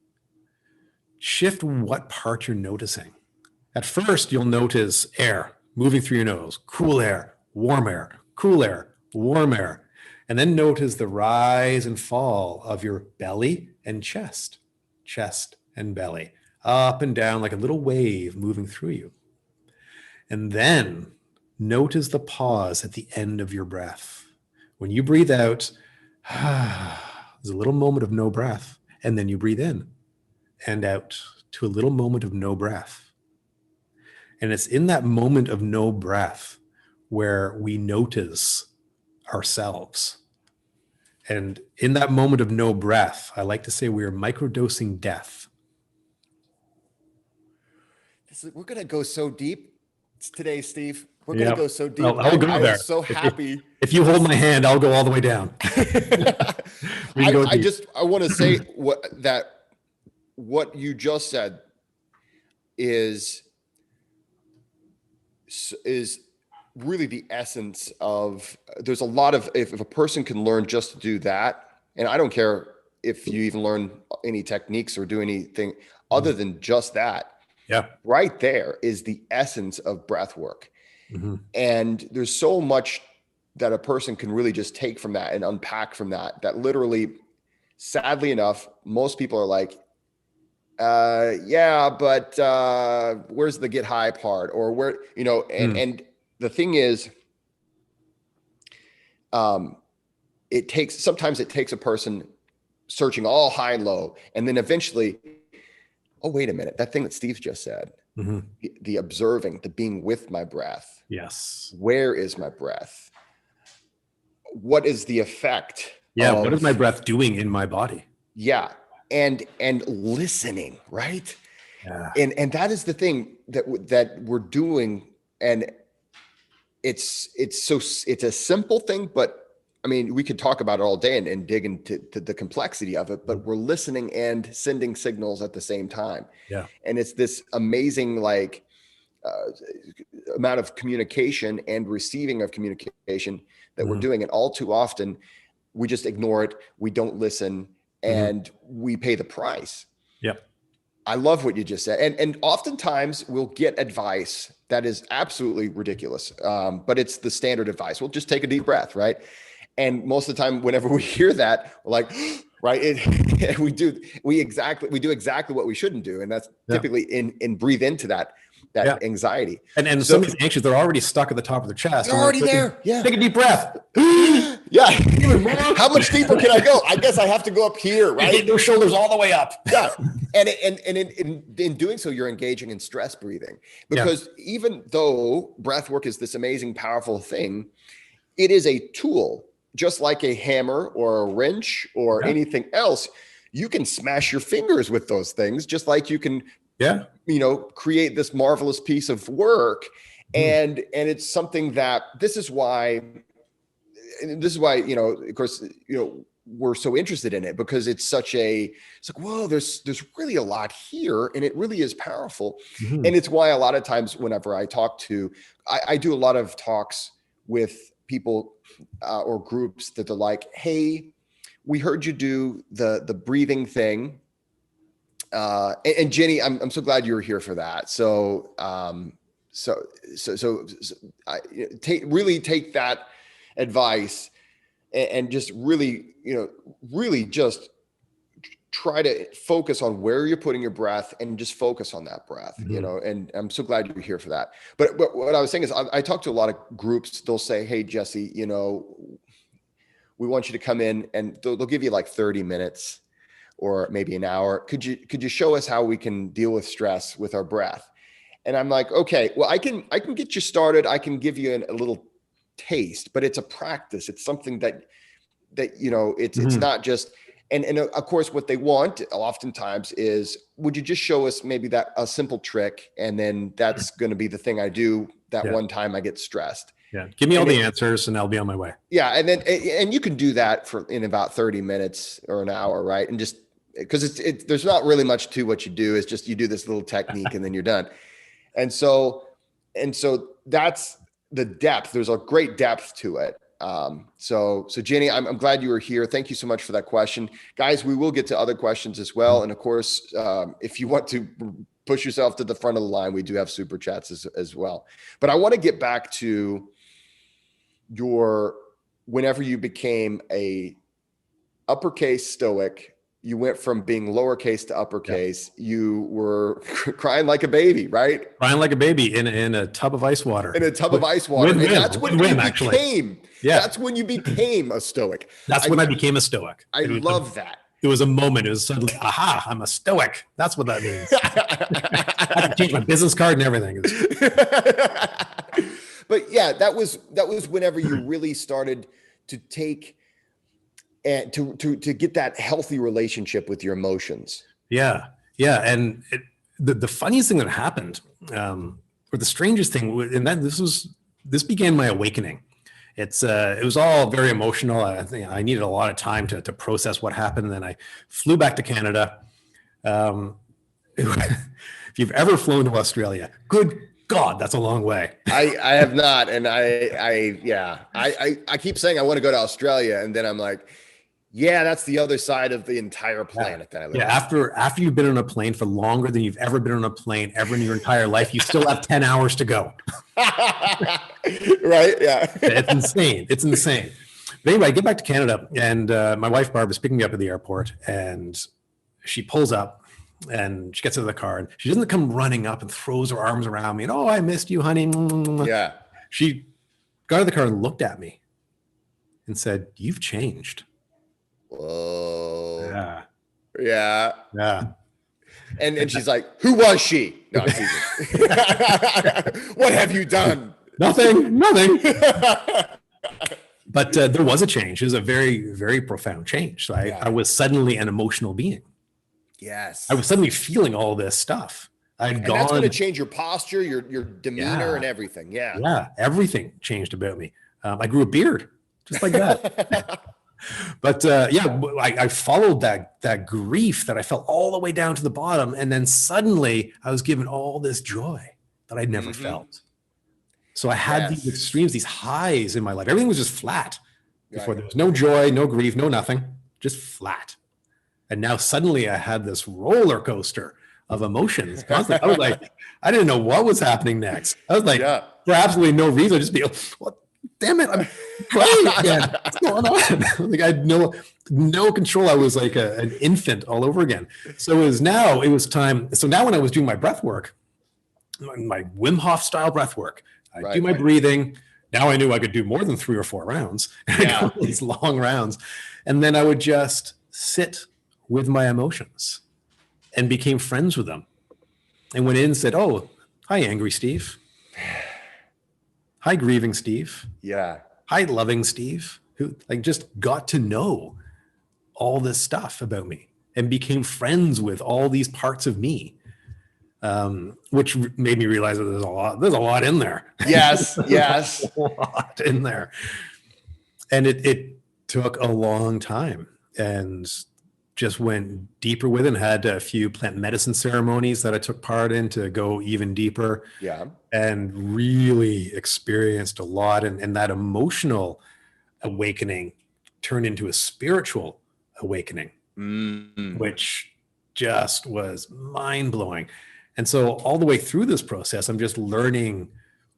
shift what part you're noticing. At first, you'll notice air moving through your nose, cool air, warm air, cool air, warm air. And then notice the rise and fall of your belly and chest and belly, up and down like a little wave moving through you. And then notice the pause at the end of your breath. When you breathe out, there's a little moment of no breath, and then you breathe in and out to a little moment of no breath. And it's in that moment of no breath where we notice ourselves. And in that moment of no breath, I like to say we are microdosing death. We're going to go so deep today, Steve. We're going to go so deep. I'll go there. I'm so happy. If you hold my hand, I'll go all the way down. I want to say what you just said is really the essence of, there's a lot of, if a person can learn just to do that, and I don't care if you even learn any techniques or do anything other than just that. Yeah. Right there is the essence of breath work. Mm-hmm. And there's so much that a person can really just take from that and unpack from that literally, sadly enough, most people are like, yeah, but where's the get high part, or where, you know, and the thing is, sometimes it takes a person searching all high and low, and then eventually, oh, wait a minute, that thing that Steve just said, the observing, the being with my breath. Yes. Where is my breath? What is the effect? Yeah. What is my breath doing in my body? Yeah. And listening, right? Yeah. And that is the thing that we're doing. And it's a simple thing, but I mean, we could talk about it all day and dig into the complexity of it, but we're listening and sending signals at the same time. Yeah. And it's this amazing, like, amount of communication and receiving of communication that we're doing. And all too often we just ignore it. We don't listen, and we pay the price. Yep. I love what you just said. And oftentimes we'll get advice that is absolutely ridiculous. But it's the standard advice. We'll just take a deep breath, right? And most of the time, whenever we hear that, we're like, right. We do exactly what we shouldn't do. And that's typically in breathe into that anxiety. And so, somebody's anxious. They're already stuck at the top of their chest. They're already there. Yeah. Take a deep breath. Yeah. How much deeper can I go? I guess I have to go up here, right? Get those shoulders all the way up. Yeah. And in doing so, you're engaging in stress breathing, because even though breath work is this amazing, powerful thing, it is a tool, just like a hammer or a wrench or anything else. You can smash your fingers with those things, just like you can, create this marvelous piece of work. And it's something that this is why, of course, we're so interested in it, because it's like, whoa, there's really a lot here, and it really is powerful. And it's why a lot of times whenever I I do a lot of talks with people or groups that they're like, hey, we heard you do the breathing thing. And Jenny, I'm so glad you were here for that. So really take that advice and just really just try to focus on where you're putting your breath, and just focus on that breath, and I'm so glad you're here for that. But what I was saying is I talk to a lot of groups. They'll say, hey, Jesse, we want you to come in, and they'll give you like 30 minutes. or maybe an hour. Could you show us how we can deal with stress with our breath? And I'm like, okay, well, I can get you started. I can give you a little taste, but it's a practice. It's something that it's not just, and of course what they want oftentimes is, would you just show us maybe a simple trick? And then that's going to be the thing I do that one time I get stressed. Yeah. Give me all the answers and I'll be on my way. Yeah. And you can do that in about 30 minutes or an hour. Right. And just because there's not really much to what you do. It's just, you do this little technique and then you're done. And so that's the depth. There's a great depth to it. So Jenny, I'm glad you were here. Thank you so much for that question. Guys, we will get to other questions as well. And of course, if you want to push yourself to the front of the line, we do have super chats as well. But I want to get back to whenever you became a uppercase stoic, you went from being lowercase to uppercase. Yeah. You were crying like a baby, right? Crying like a baby in a tub of ice water. In a tub of ice water. And that's when you became. Yeah. That's when you became a stoic. That's when I became a stoic. I love that. It was a moment. It was suddenly, aha, I'm a stoic. That's what that means. I had to change my business card and everything. But yeah, that was whenever you really started to take and to get that healthy relationship with your emotions. Yeah. Yeah. And the funniest thing that happened, or the strangest thing, and that this began my awakening. It was all very emotional. I think I needed a lot of time to process what happened. And then I flew back to Canada. If you've ever flown to Australia, good God, that's a long way. I have not. And I keep saying I want to go to Australia. And then I'm like, yeah, that's the other side of the entire planet that I live in. After you've been on a plane for longer than you've ever been on a plane ever in your entire life, you still have 10 hours to go. Right? Yeah. It's insane. It's insane. But anyway, I get back to Canada and my wife, Barb, is picking me up at the airport and she pulls up and she gets out of the car and she doesn't come running up and throws her arms around me and, oh, I missed you, honey. Yeah. She got out of the car and looked at me and said, you've changed. Whoa. Yeah. Yeah. Yeah. And she's like, who was she? No, I'm teasing. What have you done? Nothing. But there was a change. It was a very, very profound change. So I was suddenly an emotional being. Yes. I was suddenly feeling all this stuff. And that's going to change your posture, your demeanor and everything. Yeah. Yeah. Everything changed about me. I grew a beard just like that. But I followed that grief that I felt all the way down to the bottom. And then suddenly I was given all this joy that I'd never felt. So I had these extremes, these highs in my life. Everything was just flat before. There was no joy, no grief, no nothing, just flat. And now suddenly I had this roller coaster of emotions. I was like, I didn't know what was happening next. I was like, for absolutely no reason, I'd just be, what? Damn it, I'm crying again. What's going on? Like I had no control. I was like an infant all over again. So it was time. So now when I was doing my breath work, my Wim Hof style breath work, I do my breathing. Now I knew I could do more than 3 or 4 rounds. Yeah. These long rounds. And then I would just sit with my emotions and became friends with them. And went in and said, oh, hi, angry Steve. Hi, grieving Steve. Yeah. Hi, loving Steve, who just got to know all this stuff about me and became friends with all these parts of me, which made me realize that there's a lot in there. Yes. Yes. A lot in there. And it took a long time and just went deeper with it and had a few plant medicine ceremonies that I took part in to go even deeper. Yeah. And really experienced a lot. And that emotional awakening turned into a spiritual awakening, which just was mind blowing. And so all the way through this process, I'm just learning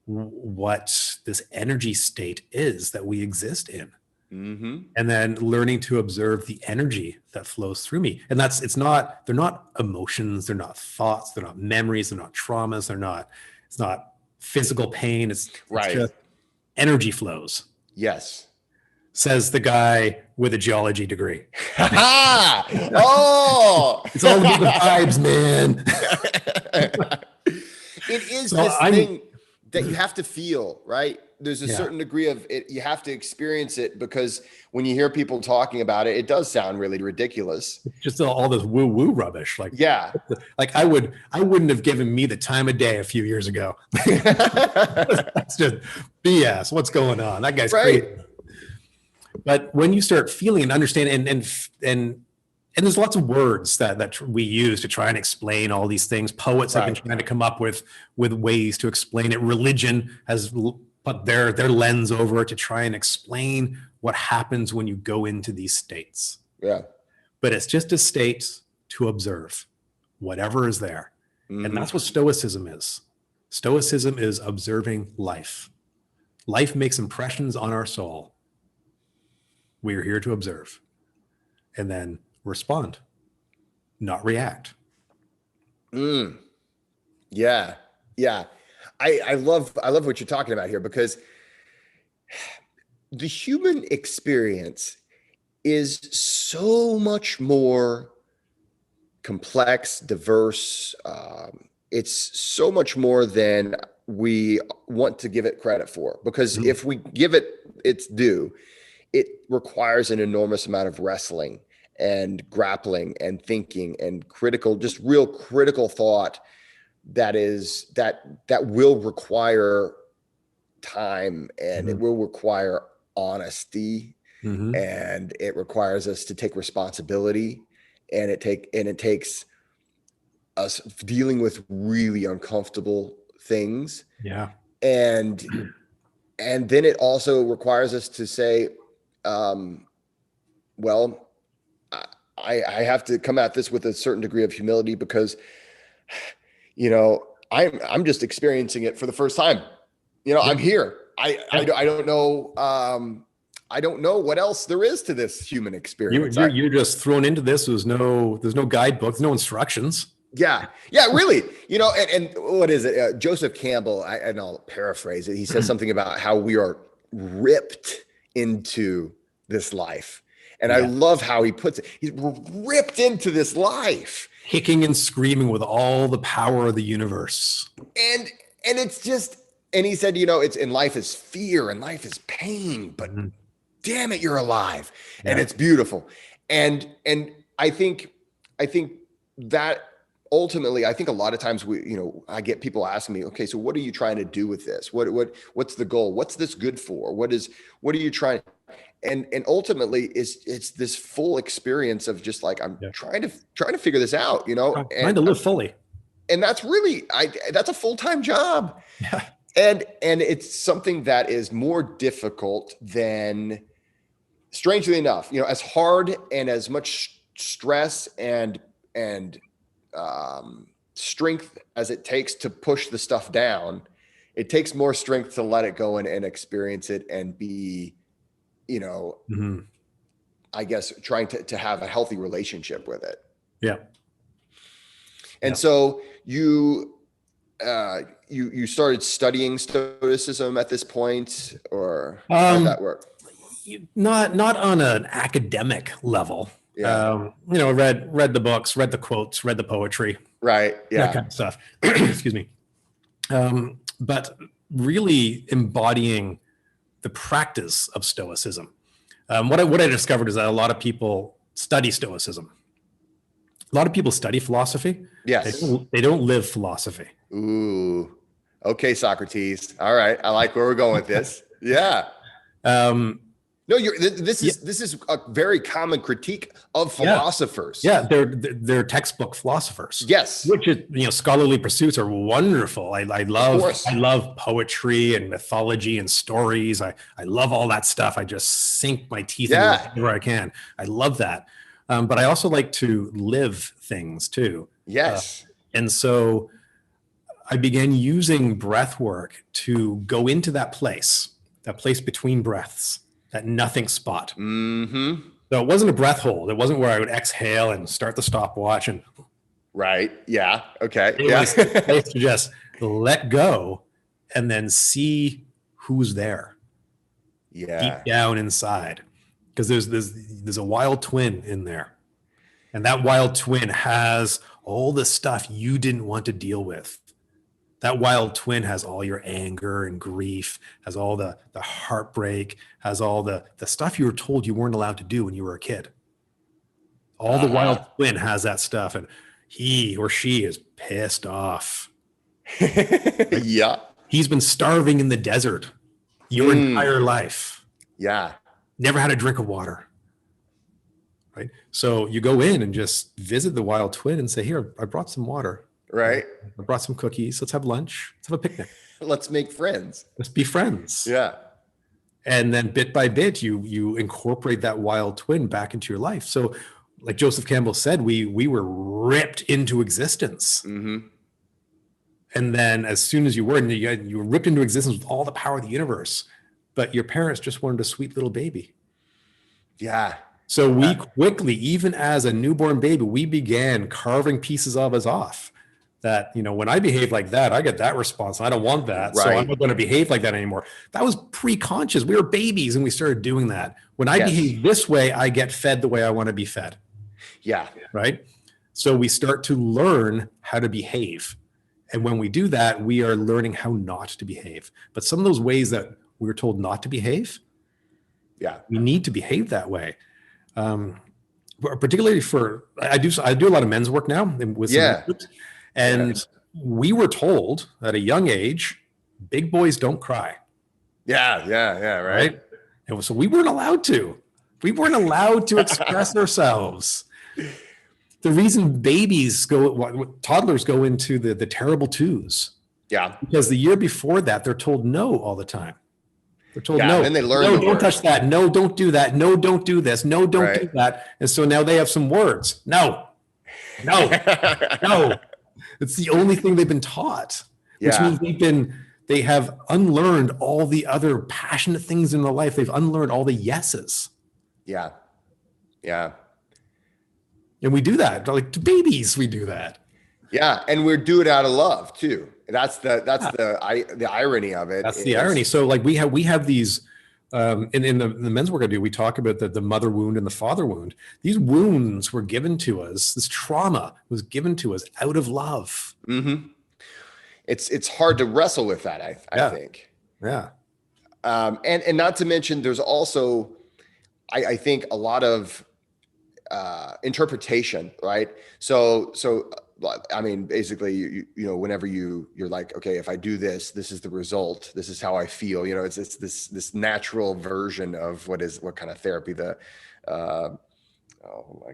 what this energy state is that we exist in. And then learning to observe the energy that flows through me. And they're not emotions, they're not thoughts, they're not memories, they're not traumas, it's not physical pain. It's just energy flows. Yes. says the guy with a geology degree. Oh, It's all about the vibes, man. it is So this thing that you have to feel, right? There's a certain degree of it. You have to experience it, because when you hear people talking about it, it does sound really ridiculous. It's just all this woo woo rubbish. Like, yeah, like I wouldn't have given me the time of day a few years ago. That's just BS. What's going on? That guy's crazy. But when you start feeling and understanding, and there's lots of words that we use to try and explain all these things. Poets have been trying to come up with ways to explain it. Religion has put their lens over it to try and explain what happens when you go into these states. Yeah. But it's just a state to observe whatever is there. Mm-hmm. And that's what Stoicism is. Stoicism is observing life. Life makes impressions on our soul. We are here to observe and then respond, not react. Yeah. Yeah. I love what you're talking about here, because the human experience is so much more complex, diverse. It's so much more than we want to give it credit for, because if we give it its due, it requires an enormous amount of wrestling and grappling and thinking and just real critical thought that will require time, and it will require honesty, and it requires us to take responsibility, and it takes us dealing with really uncomfortable things. Yeah. And then it also requires us to say, well, I have to come at this with a certain degree of humility, because, I'm just experiencing it for the first time. I'm here. I don't know. I don't know what else there is to this human experience. You're just thrown into this. There's no guidebook, there's no instructions. Yeah, really. And what is it? Joseph Campbell, and I'll paraphrase it. He says something about how we are ripped into this life. And I love how he puts it. He's ripped into this life, kicking and screaming with all the power of the universe. And it's just, and he said, it's in life is fear and life is pain, but damn it, you're alive. Yeah. And it's beautiful. And I think that ultimately, I think a lot of times I get people asking me, okay, so what are you trying to do with this? What's the goal? What's this good for? What are you trying? And ultimately it's this full experience of just like, I'm trying to figure this out, trying to live fully. And that's really, that's a full-time job. Yeah. And it's something that is more difficult than, strangely enough, as hard and as much stress and strength as it takes to push the stuff down, it takes more strength to let it go and experience it and be, I guess, trying to have a healthy relationship with it. Yeah. And so you started studying Stoicism at this point, or how did that work? Not on an academic level. Yeah. Read the books, read the quotes, read the poetry. Right. Yeah. That kind of stuff. Excuse me. But really embodying the practice of Stoicism. What I discovered is that a lot of people study Stoicism. A lot of people study philosophy. Yes. They don't live philosophy. Ooh. Okay, Socrates. All right. I like where we're going with this. Yeah. No, this is a very common critique of philosophers. Yeah, they're textbook philosophers. Yes, which is scholarly pursuits are wonderful. I love poetry and mythology and stories. I love all that stuff. I just sink my teeth into it wherever I can. I love that, but I also like to live things too. Yes, and so I began using breath work to go into that place between breaths. That nothing spot. Mm-hmm. So it wasn't a breath hold. It wasn't where I would exhale and start the stopwatch and. Right. Yeah. Okay. It was a place to just let go and then see who's there. Yeah. deep down inside, because there's a wild twin in there, and that wild twin has all the stuff you didn't want to deal with. That wild twin has all your anger and grief, has all the heartbreak, has all the stuff you were told you weren't allowed to do when you were a kid. All the wild twin has that stuff, and he or she is pissed off. Right? Yeah. He's been starving in the desert your entire life. Yeah. Never had a drink of water. Right? So you go in and just visit the wild twin and say, here, I brought some water. Right. I brought some cookies. Let's have lunch. Let's have a picnic. Let's make friends. Let's be friends. Yeah. And then bit by bit, you incorporate that wild twin back into your life. So like Joseph Campbell said, we were ripped into existence. Mm-hmm. And then as soon as you were ripped into existence with all the power of the universe, but your parents just wanted a sweet little baby. Yeah. So we quickly, even as a newborn baby, we began carving pieces of us off. That, when I behave like that, I get that response. I don't want that. Right. So I'm not going to behave like that anymore. That was pre-conscious. We were babies and we started doing that. When I behave this way, I get fed the way I want to be fed. Yeah. Right. So we start to learn how to behave. And when we do that, we are learning how not to behave. But some of those ways that we were told not to behave, we need to behave that way. Particularly I do a lot of men's work now with some groups, and we were told at a young age, big boys don't cry. Yeah. Right. And so we weren't allowed to. We weren't allowed to express ourselves. The reason toddlers go into the terrible twos. Yeah. Because the year before that, they're told no all the time. They're told no. And then they learn. No, don't touch that. No, don't do that. No, don't do this. No, don't do that. And so now they have some words. No. It's the only thing they've been taught, which means they have unlearned all the other passionate things in their life. They've unlearned all the yeses. Yeah. And we do that. Like to babies, we do that. Yeah. And we do it out of love too. That's the irony of it. That's the irony. So like we have these, in the men's work I do, we talk about the mother wound and the father wound. These wounds were given to us. This trauma was given to us out of love. Mm-hmm. It's hard to wrestle with that. I think. Yeah. And not to mention, there's also, I think, a lot of interpretation, right? So I mean, basically, you know, whenever you're like, okay, if I do this, this is the result. This is how I feel. You know, it's this natural version of what kind of therapy I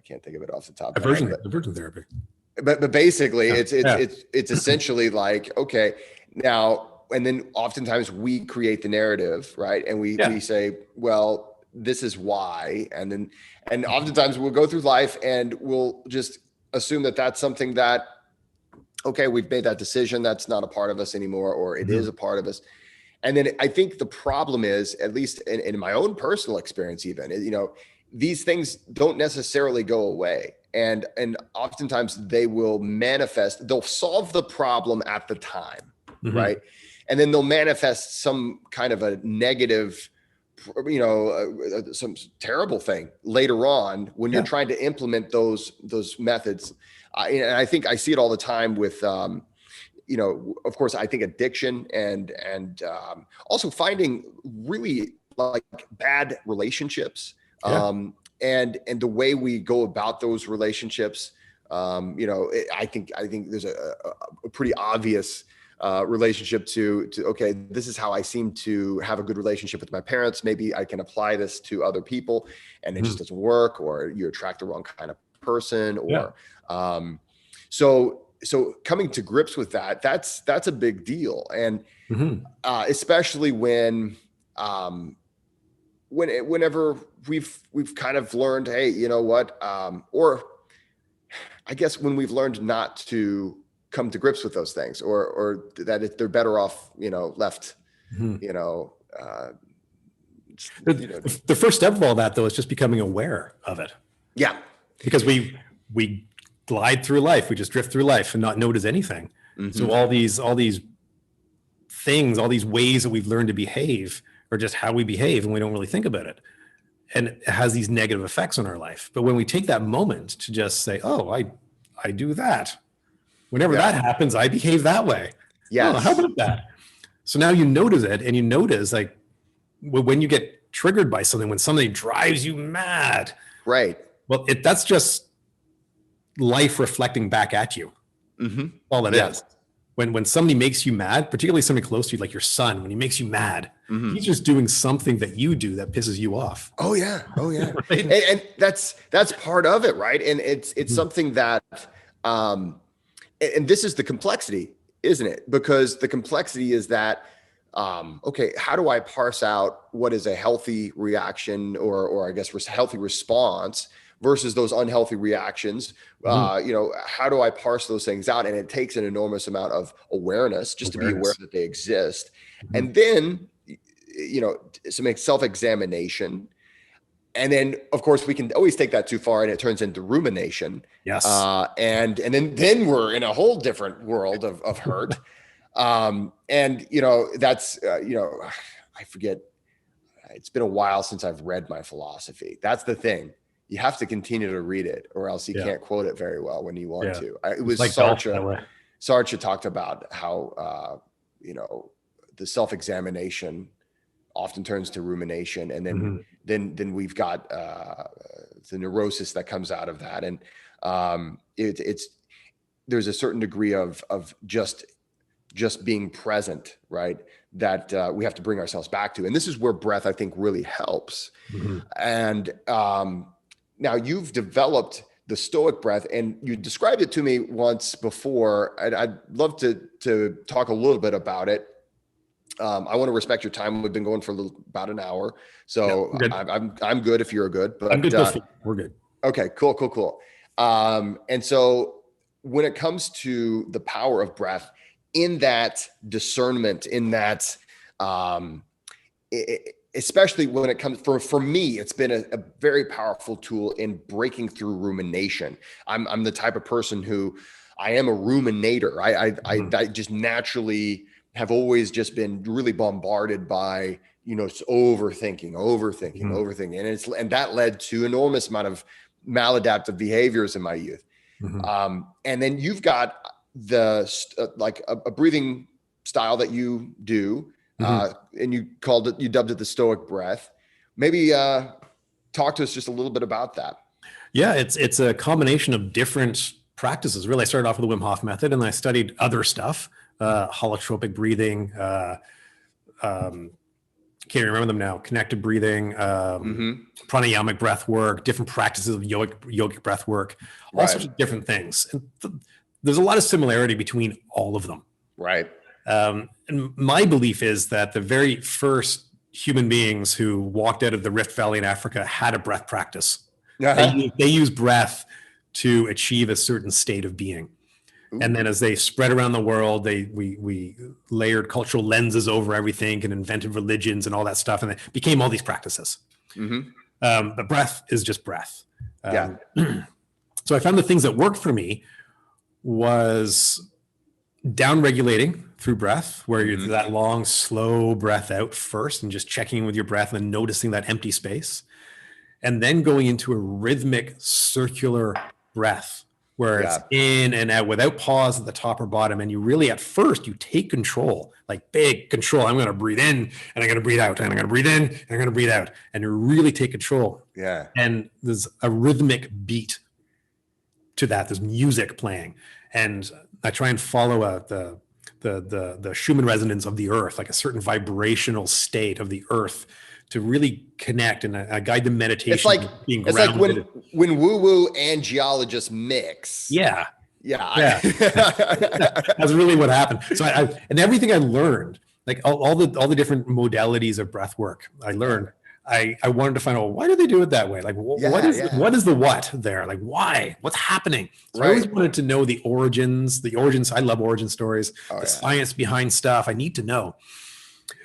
can't think of it off the top. Aversion therapy. But basically, it's essentially like, okay, now, and then oftentimes we create the narrative, right? And we say, well, this is why, and oftentimes we'll go through life and we'll just assume that that's something that, okay, we've made that decision. That's not a part of us anymore, or it is a part of us. And then I think the problem is, at least in my own personal experience, even, you know, these things don't necessarily go away. And oftentimes they will manifest, they'll solve the problem at the time, right? And then they'll manifest some kind of a negative, you know, some terrible thing later on when you're trying to implement those methods. And I think I see it all the time with, you know, of course, I think addiction and also finding really like bad relationships, and the way we go about those relationships. You know, I think there's a pretty obvious relationship to okay, this is how I seem to have a good relationship with my parents. Maybe I can apply this to other people, and it just doesn't work, or you attract the wrong kind of person, or so coming to grips with that's a big deal, and especially whenever we've kind of learned, hey, you know what, or I guess when we've learned not to come to grips with those things, or that they're better off, you know, left, you know, the first step of all that, though, is just becoming aware of it. Yeah. Because we glide through life. We just drift through life and not notice anything. So all these things, all these ways that we've learned to behave or just how we behave, and we don't really think about it. And it has these negative effects on our life. But when we take that moment to just say, oh, I do that. Whenever that happens, I behave that way. Yes. Oh, how about that? So now you notice it, and you notice like when you get triggered by something, when something drives you mad. Right. Well, that's just life reflecting back at you. Mm-hmm. All it is. When somebody makes you mad, particularly somebody close to you, like your son, when he makes you mad, he's just doing something that you do that pisses you off. Oh yeah. Right? And that's part of it, right? And it's something that, and this is the complexity, isn't it? Because the complexity is that, okay, how do I parse out what is a healthy reaction or I guess healthy response versus those unhealthy reactions? How do I parse those things out? And it takes an enormous amount of awareness just to be aware that they exist. And then, some self-examination. And then, of course, we can always take that too far, and it turns into rumination. Yes. And then we're in a whole different world of hurt. That's I forget. It's been a while since I've read my philosophy. That's the thing. You have to continue to read it, or else you can't quote it very well when you want to. It was like Sartre talked about how the self-examination often turns to rumination, and then we've got the neurosis that comes out of that, and there's a certain degree of just being present, right? That we have to bring ourselves back to, and this is where breath, I think, really helps. And now you've developed the stoic breath, and you described it to me once before. I'd love to talk a little bit about it. I want to respect your time. We've been going for about an hour, so I'm good if you're good. But I'm good. We're good. Okay, cool. And so when it comes to the power of breath, in that discernment, in that, especially when it comes for me, it's been a very powerful tool in breaking through rumination. I'm the type of person who I am a ruminator. I just naturally have always just been really bombarded by, overthinking, and that led to enormous amount of maladaptive behaviors in my youth. And then you've got like a breathing style that you do, and you dubbed it the stoic breath. Maybe talk to us just a little bit about that. Yeah, it's a combination of different practices. Really, I started off with the Wim Hof method, and I studied other stuff, holotropic breathing, can't remember them now, connected breathing, pranayamic breath work, different practices of yogic breath work, all sorts of different things. And there's a lot of similarity between all of them. Right. And my belief is that the very first human beings who walked out of the Rift Valley in Africa had a breath practice. They use breath to achieve a certain state of being. And then as they spread around the world, we layered cultural lenses over everything and invented religions and all that stuff. And it became all these practices. But breath is just breath. So I found the things that worked for me was down regulating through breath, where you're that long, slow breath out first and just checking in with your breath and then noticing that empty space. And then going into a rhythmic circular breath, where it's in and out without pause at the top or bottom. And you really, at first, you take control, like big control. I'm going to breathe in and I'm going to breathe out, and I'm going to breathe in and I'm going to breathe out, and you really take control. Yeah. And there's a rhythmic beat to that. There's music playing. And I try and follow the Schumann resonance of the earth, like a certain vibrational state of the earth, to really connect. And I guide the meditation. It's like when woo-woo and geologists mix. Yeah. That's really what happened. So and everything I learned, like all the different modalities of breath work I learned, I wanted to find out, why do they do it that way? Like, what is the what there? Like, why? What's happening? So I always wanted to know the origins. I love origin stories, science behind stuff. I need to know.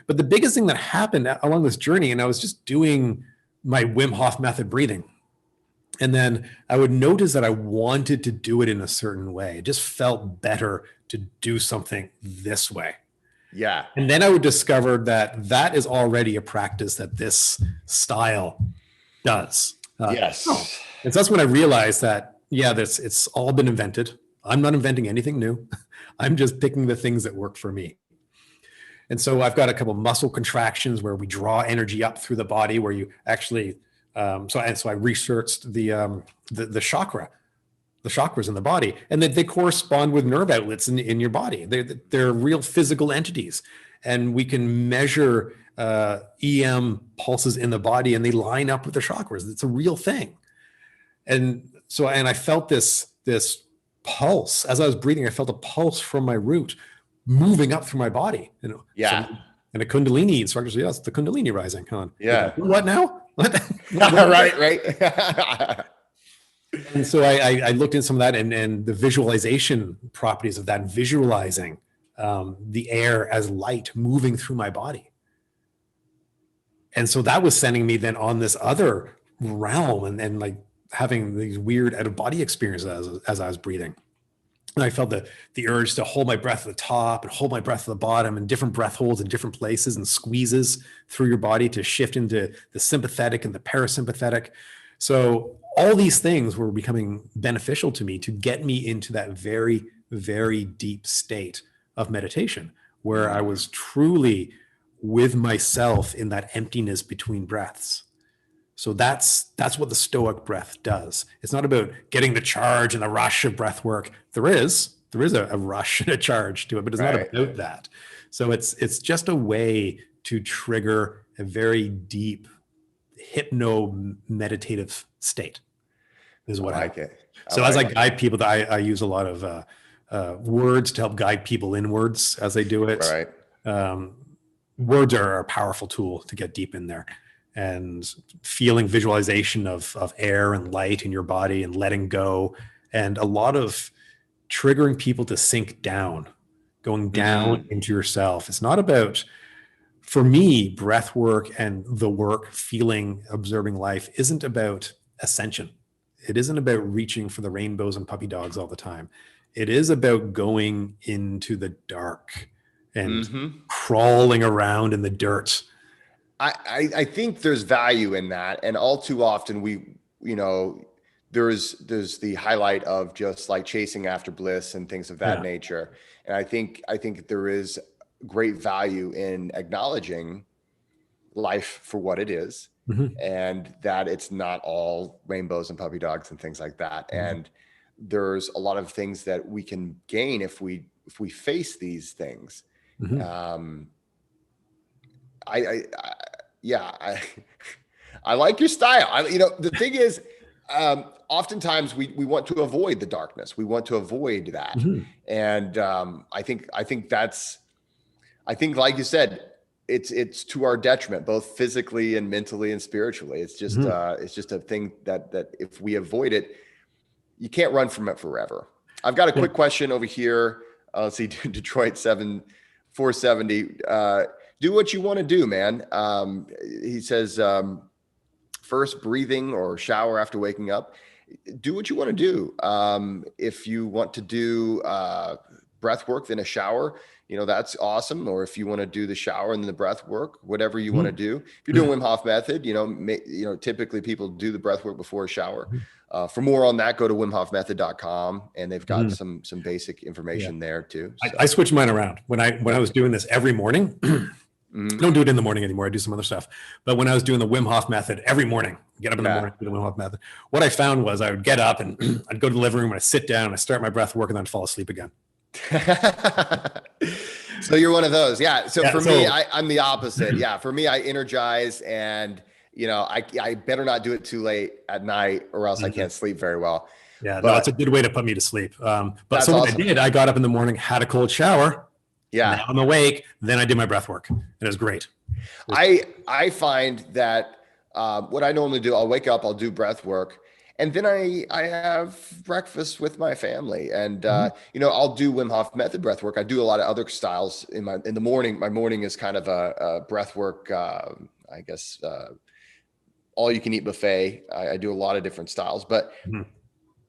But the biggest thing that happened along this journey, and I was just doing my Wim Hof method breathing, and then I would notice that I wanted to do it in a certain way. It just felt better to do something this way. Yeah. And then I would discover that that is already a practice that this style does. Yes. And so that's when I realized that, yeah, it's all been invented. I'm not inventing anything new. I'm just picking the things that work for me. And so I've got a couple of muscle contractions where we draw energy up through the body, where you actually. So I researched the chakras in the body, and that they correspond with nerve outlets in your body. They're real physical entities, and we can measure EM pulses in the body, and they line up with the chakras. It's a real thing. And so, and I felt this pulse as I was breathing. I felt a pulse from my root moving up through my body. Yeah. And a Kundalini instructor said, "Yes, the Kundalini rising." Huh? Yeah. What now? What? Right. And so I looked into some of that and the visualization properties of that, visualizing the air as light moving through my body. And so that was sending me then on this other realm and like having these weird out of body experiences as I was breathing. And I felt the urge to hold my breath at the top and hold my breath at the bottom, and different breath holds in different places and squeezes through your body to shift into the sympathetic and the parasympathetic. So all these things were becoming beneficial to me to get me into that very, very deep state of meditation, where I was truly with myself in that emptiness between breaths. So that's what the stoic breath does. It's not about getting the charge and the rush of breath work. There is a rush and a charge to it, but it's not about that. So it's just a way to trigger a very deep hypno-meditative state is what I like it. So as I guide people, I use a lot of words to help guide people inwards as they do it. Right. Words are a powerful tool to get deep in there, and feeling visualization of air and light in your body and letting go, and a lot of triggering people to sink down, going down into yourself. It's not about, for me, breath work and the work, feeling, observing life isn't about ascension. It isn't about reaching for the rainbows and puppy dogs all the time. It is about going into the dark and crawling around in the dirt. I think there's value in that. And all too often there's the highlight of just like chasing after bliss and things of that nature. And I think there is great value in acknowledging life for what it is, and that it's not all rainbows and puppy dogs and things like that. And there's a lot of things that we can gain if we face these things. I like your style. The thing is, oftentimes we want to avoid the darkness. We want to avoid that. And I think like you said, it's to our detriment, both physically and mentally and spiritually. It's just a thing that if we avoid it, you can't run from it forever. I've got a quick question over here. Let's see, Detroit 7470. Do what you want to do, man. He says, first breathing or shower after waking up. Do what you want to do. If you want to do breath work, then a shower, that's awesome. Or if you want to do the shower and then the breath work, whatever you want to do. If you're doing Wim Hof method, typically people do the breath work before a shower. For more on that, go to wimhofmethod.com, and they've got some basic information there too. So. I switched mine around when I was doing this every morning. Don't do it in the morning anymore. I do some other stuff. But when I was doing the Wim Hof method every morning, get up in the morning, do the Wim Hof method. What I found was I would get up and I'd go to the living room and I'd sit down and I start my breath work and then fall asleep again. So you're one of those. Yeah. So for me, I'm the opposite. Yeah. For me, I energize, and I better not do it too late at night or else I can't sleep very well. Yeah. No, it's a good way to put me to sleep. But so what I did, I got up in the morning, had a cold shower. Yeah. Now I'm awake. Then I did my breath work. It was great. I find that what I normally do, I'll wake up, I'll do breath work, and then I have breakfast with my family, and I'll do Wim Hof method breath work. I do a lot of other styles in the morning. My morning is kind of a breath work, I guess, all you can eat buffet. I do a lot of different styles, but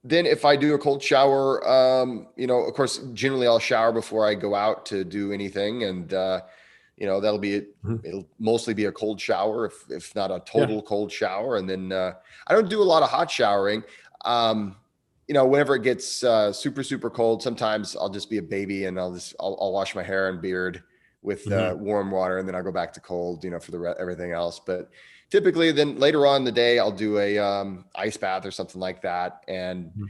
Then if I do a cold shower, of course, generally I'll shower before I go out to do anything. And, that'll be it. Mhm. It'll mostly be a cold shower, if not a Yeah. total cold shower. And then I don't do a lot of hot showering. Whenever it gets super, super cold, sometimes I'll just be a baby and I'll wash my hair and beard with warm water, and then I'll go back to cold, for everything else. But typically then later on in the day, I'll do a ice bath or something like that. And Mhm.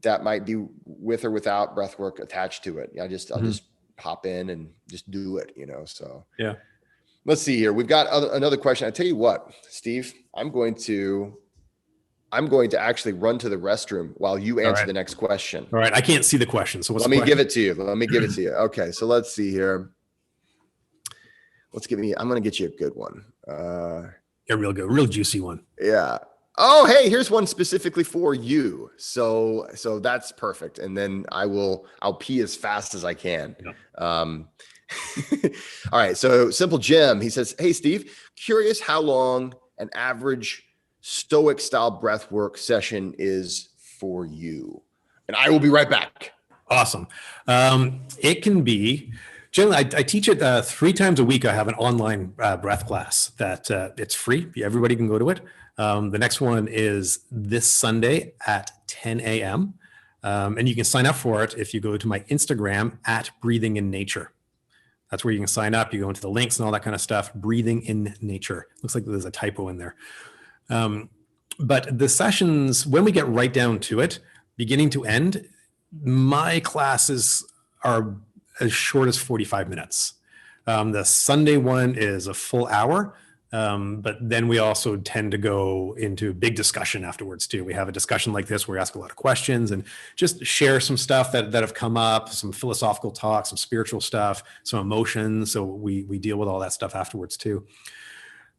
that might be with or without breath work attached to it. I'll just Mhm. hop in and just do it, so. Yeah. Let's see here. We've got another question. I tell you what, Steve, I'm going to actually run to the restroom while you answer right. the next question. All right. I can't see the question. So Let me give it to you. Okay. So let's see here. I'm going to get you a good one. A real good, real juicy one. Yeah. Oh, hey, here's one specifically for you. So that's perfect. And then I'll pee as fast as I can. Yeah. All right. So Simple Jim, he says, hey, Steve, curious how long an average stoic style breath work session is for you. And I will be right back. Awesome. It can be generally, I teach it 3 times a week. I have an online breath class that it's free. Everybody can go to it. The next one is this Sunday at 10 a.m. And you can sign up for it if you go to my Instagram at Breathing in Nature. That's where you can sign up. You go into the links and all that kind of stuff. Breathing in Nature. Looks like there's a typo in there. But the sessions, when we get right down to it, beginning to end, my classes are as short as 45 minutes. The Sunday one is a full hour. But then we also tend to go into big discussion afterwards too. We have a discussion like this where we ask a lot of questions and just share some stuff that have come up, some philosophical talk, some spiritual stuff, some emotions. So we deal with all that stuff afterwards too.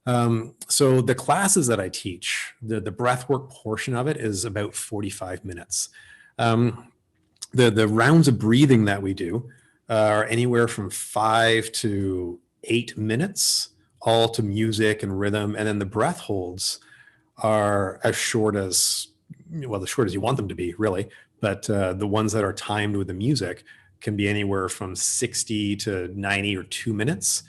So the classes that I teach, the breathwork portion of it is about 45 minutes. The rounds of breathing that we do are anywhere from 5 to 8 minutes, all to music and rhythm. And then the breath holds are as short as you want them to be, really. But the ones that are timed with the music can be anywhere from 60 to 90 or 2 minutes.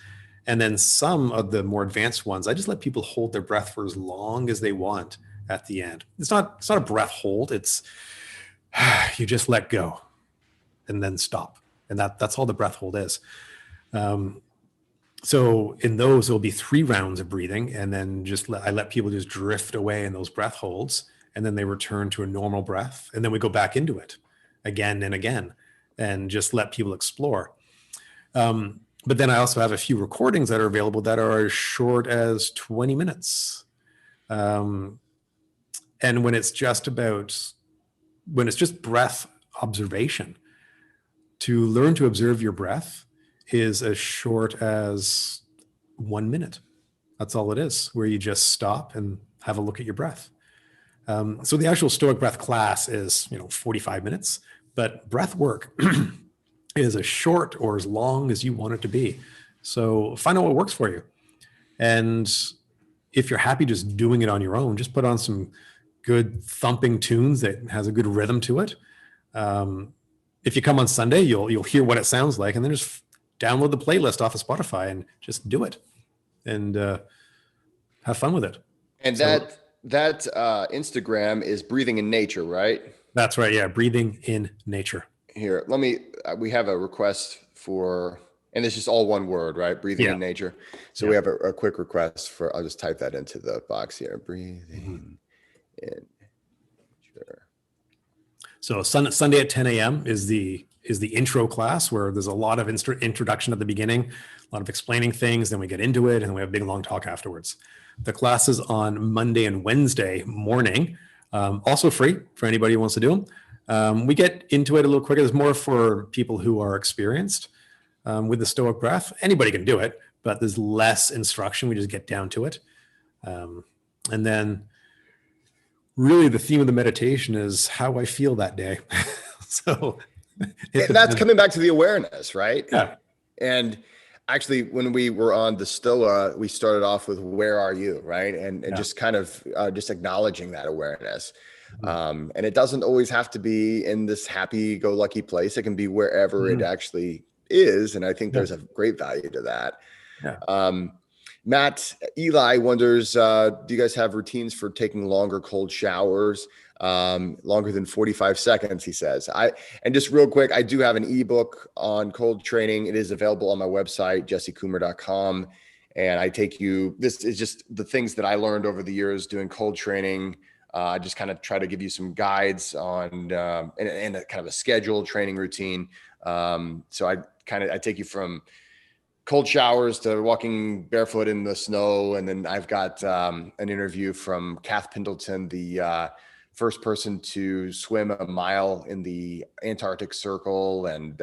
And then some of the more advanced ones, I just let people hold their breath for as long as they want at the end. It's not a breath hold. It's you just let go and then stop. And that's all the breath hold is. So in those, there'll be 3 rounds of breathing, and then I let people just drift away in those breath holds, and then they return to a normal breath, and then we go back into it again and again, and just let people explore. But then I also have a few recordings that are available that are as short as 20 minutes. And when it's just breath observation, to learn to observe your breath is as short as 1 minute. That's all it is, where you just stop and have a look at your breath. So the actual Stoic breath class is 45 minutes, but breath work is as short or as long as you want it to be. So find out what works for you. And if you're happy just doing it on your own, just put on some good thumping tunes that has a good rhythm to it. If you come on Sunday, you'll hear what it sounds like, and then just download the playlist off of Spotify and just do it and have fun with it. And that Instagram is Breathing in Nature, right? That's right. Yeah. Breathing in Nature. Here, we have a request for, and it's just all one word, right? Breathing in Nature. So we have a quick request for, I'll just type that into the box here. Breathing in Nature. So Sunday at 10 a.m. is the intro class, where there's a lot of introduction at the beginning, a lot of explaining things. Then we get into it, and we have a big long talk afterwards. The class is on Monday and Wednesday morning, also free for anybody who wants to do them. We get into it a little quicker. There's more for people who are experienced with the Stoic breath. Anybody can do it, but there's less instruction. We just get down to it. And then really the theme of the meditation is how I feel that day. So that's coming back to the awareness, right? Yeah. And actually, when we were on the Stoa, we started off with "Where are you?" right, and just kind of just acknowledging that awareness. And it doesn't always have to be in this happy-go-lucky place. It can be wherever it actually is. And I think there's a great value to that. Matt Eli wonders, do you guys have routines for taking longer cold showers? Longer than 45 seconds, he says. And just real quick, I do have an ebook on cold training. It is available on my website, jessecoomer.com. And I take you, this is just the things that I learned over the years doing cold training. I just kind of try to give you some guides on, and a kind of a scheduled training routine. So I take you from cold showers to walking barefoot in the snow. And then I've got an interview from Kath Pendleton, the first person to swim a mile in the Antarctic Circle, and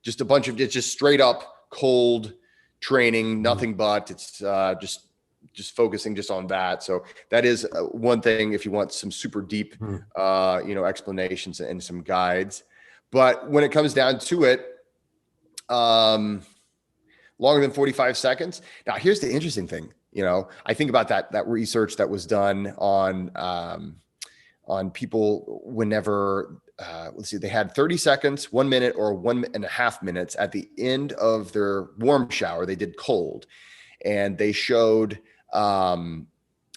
just a bunch of just straight up cold training, nothing but it's just focusing just on that. So that is one thing if you want some super deep, explanations and some guides. But when it comes down to it, longer than 45 seconds. Now, here's the interesting thing. I think about that research that was done on people whenever, they had 30 seconds, 1 minute, or 1.5 minutes at the end of their warm shower. They did cold, and they showed, and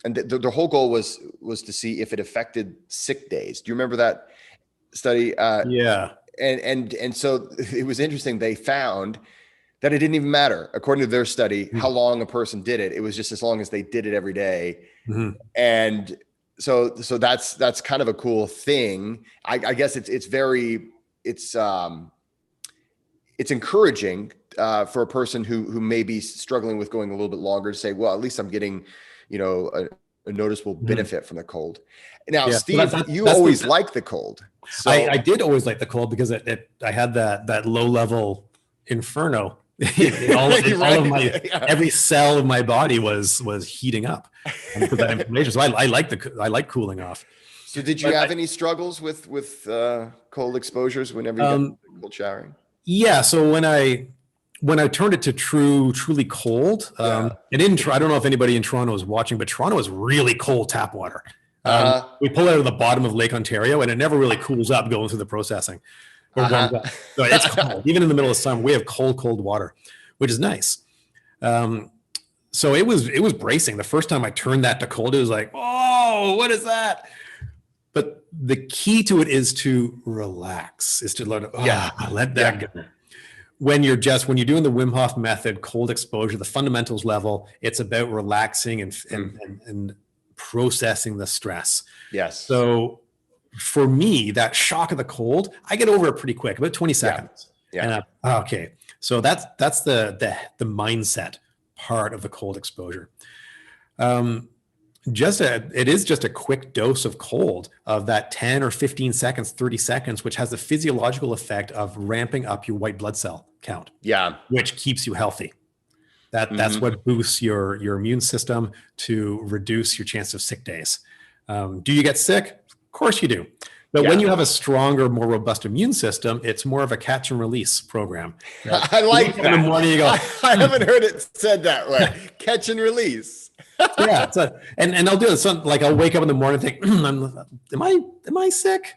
the whole goal was to see if it affected sick days. Do you remember that study? Yeah. And so it was interesting. They found that it didn't even matter, according to their study, how long a person did it. It was just as long as they did it every day. And so that's kind of a cool thing. I guess it's encouraging for a person who may be struggling with going a little bit longer to say, well, at least I'm getting, a noticeable benefit from the cold. Now, Steve, you always liked the cold. So I did always like the cold because I had that low level inferno. all of my every cell of my body was heating up for that information. So I like cooling off. So did you have any struggles with cold exposures whenever you got cold showering? Yeah. So when I turned it to truly cold, and I don't know if anybody in Toronto is watching, but Toronto is really cold tap water. We pull it out of the bottom of Lake Ontario, and it never really cools up going through the processing. Or warms up. So it's cold. Even in the middle of summer, we have cold water, which is nice. So it was bracing. The first time I turned that to cold, it was like, oh, what is that? But the key to it is to relax, is to let that go. When you're doing the Wim Hof method, cold exposure, the fundamentals level, it's about relaxing and processing the stress. Yes. So for me, that shock of the cold, I get over it pretty quick, about 20 seconds. Yeah. And okay. So that's the mindset part of the cold exposure. It is just a quick dose of cold of that 10 or 15 seconds, 30 seconds, which has the physiological effect of ramping up your white blood cell count. Yeah. Which keeps you healthy. That's what boosts your immune system to reduce your chance of sick days. Do you get sick? Of course you do. But when you have a stronger, more robust immune system, it's more of a catch and release program. I like that. In the morning, you go, I haven't heard it said that way. Catch and release. And I'll do it. So, like, I'll wake up in the morning and think, am I sick?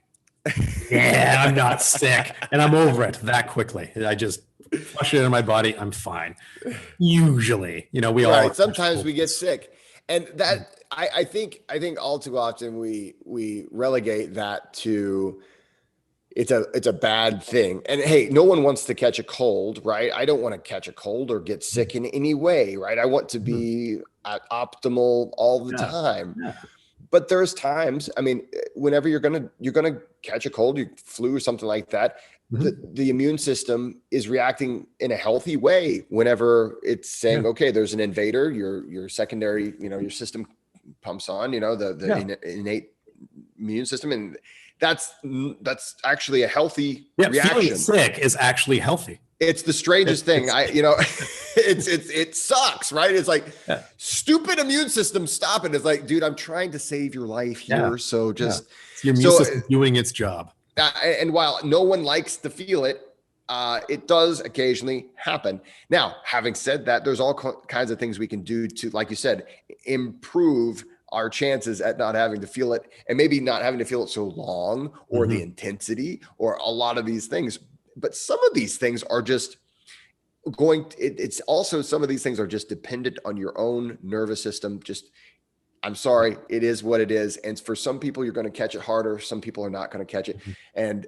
Yeah, I'm not sick. And I'm over it that quickly. I just flush it out of my body. I'm fine. Usually, we all. Sometimes we get sick. And that, I think all too often we relegate that to it's a bad thing. And hey, no one wants to catch a cold, right? I don't want to catch a cold or get sick in any way, right? I want to be at optimal all the time. Yeah. But there's times, whenever you're gonna catch a cold, your flu or something like that, the immune system is reacting in a healthy way whenever it's saying, okay, there's an invader, your secondary, your system pumps on, the innate immune system. And that's actually a healthy reaction. Feeling sick is actually healthy. It's the strangest thing. It sucks, right? It's like stupid immune system. Stop it. It's like, dude, I'm trying to save your life here. So just your immune system doing its job. And while no one likes to feel it, it does occasionally happen. Now, having said that, there's all kinds of things we can do to, like you said, improve our chances at not having to feel it, and maybe not having to feel it so long, or the intensity, or a lot of these things. But some of these things are just it's also, some of these things are just dependent on your own nervous system. I'm sorry, it is what it is. And for some people, you're going to catch it harder. Some people are not going to catch it. And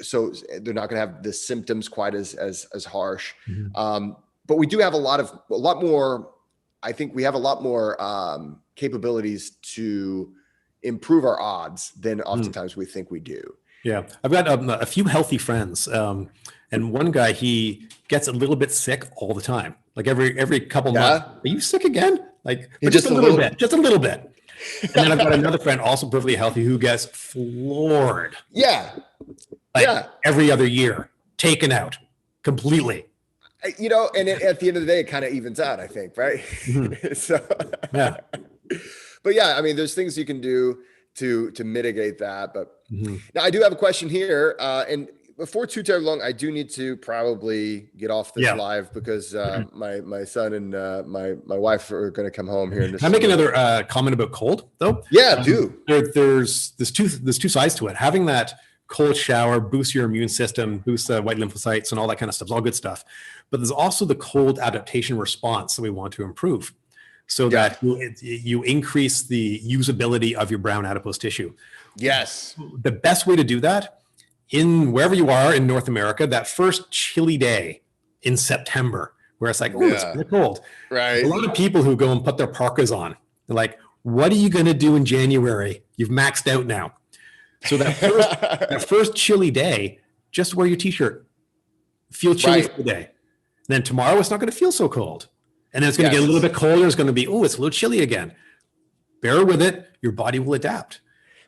so they're not going to have the symptoms quite as harsh. But we do have a lot more, I think we have a lot more capabilities to improve our odds than oftentimes we think we do. Yeah. I've got a few healthy friends. And one guy, he gets a little bit sick all the time. Like every couple months. Are you sick again? Like just a little bit. And then I've got another friend, also perfectly healthy, who gets floored. Every other year, taken out completely. And at the end of the day, it kind of evens out, I think, right? But yeah, I mean, there's things you can do to mitigate that. But now I do have a question here, and before too terribly long, I do need to probably get off this live, because my son and my wife are going to come home here. Can I make another comment about cold, though? Yeah, do. There's two sides to it. Having that cold shower boosts your immune system, boosts white lymphocytes and all that kind of stuff. It's all good stuff. But there's also the cold adaptation response that we want to improve, so that you increase the usability of your brown adipose tissue. Yes. The best way to do that, in wherever you are in North America, that first chilly day in September, where it's like, it's kind of cold. Right. A lot of people who go and put their parkas on, they're like, what are you going to do in January? You've maxed out now. So that first chilly day, just wear your t-shirt. Feel chilly for the day. And then tomorrow, it's not going to feel so cold. And then it's going to get a little bit colder. It's going to be, it's a little chilly again. Bear with it. Your body will adapt.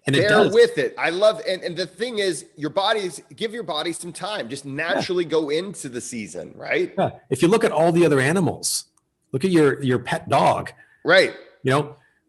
And bear with it. I love, and the thing is, give your body some time. Just naturally go into the season, right? Yeah. If you look at all the other animals, look at your pet dog. Right.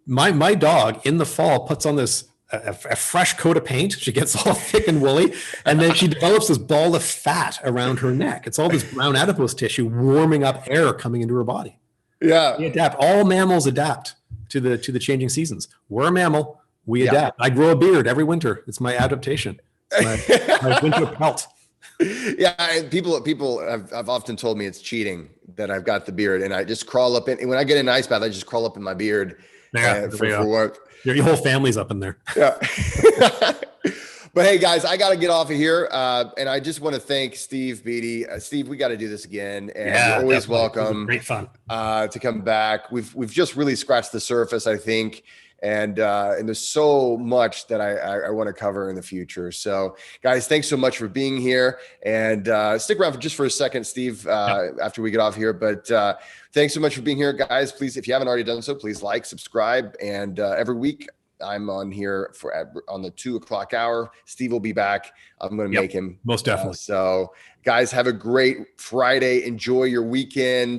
My dog in the fall puts on this a fresh coat of paint. She gets all thick and woolly, and then she develops this ball of fat around her neck. It's all this brown adipose tissue warming up air coming into her body. Yeah. They adapt. All mammals adapt to the changing seasons. We're a mammal. We adapt. I grow a beard every winter. It's my adaptation. It's my winter pelt. Yeah, and people have often told me it's cheating that I've got the beard, and I just crawl up in. And when I get in an ice bath, I just crawl up in my beard for work. Your whole family's up in there. Yeah. But hey, guys, I got to get off of here, and I just want to thank Steve Beattie. Steve, we got to do this again, and you're always welcome. Great fun to come back. We've just really scratched the surface, I think. And there's so much that I want to cover in the future. So guys, thanks so much for being here, and stick around for a second, Steve, after we get off here. But thanks so much for being here, guys. Please, if you haven't already done so, please like, subscribe. And every week I'm on here on the 2:00 hour. Steve will be back. I'm going to make him. Most definitely. So guys, have a great Friday. Enjoy your weekend.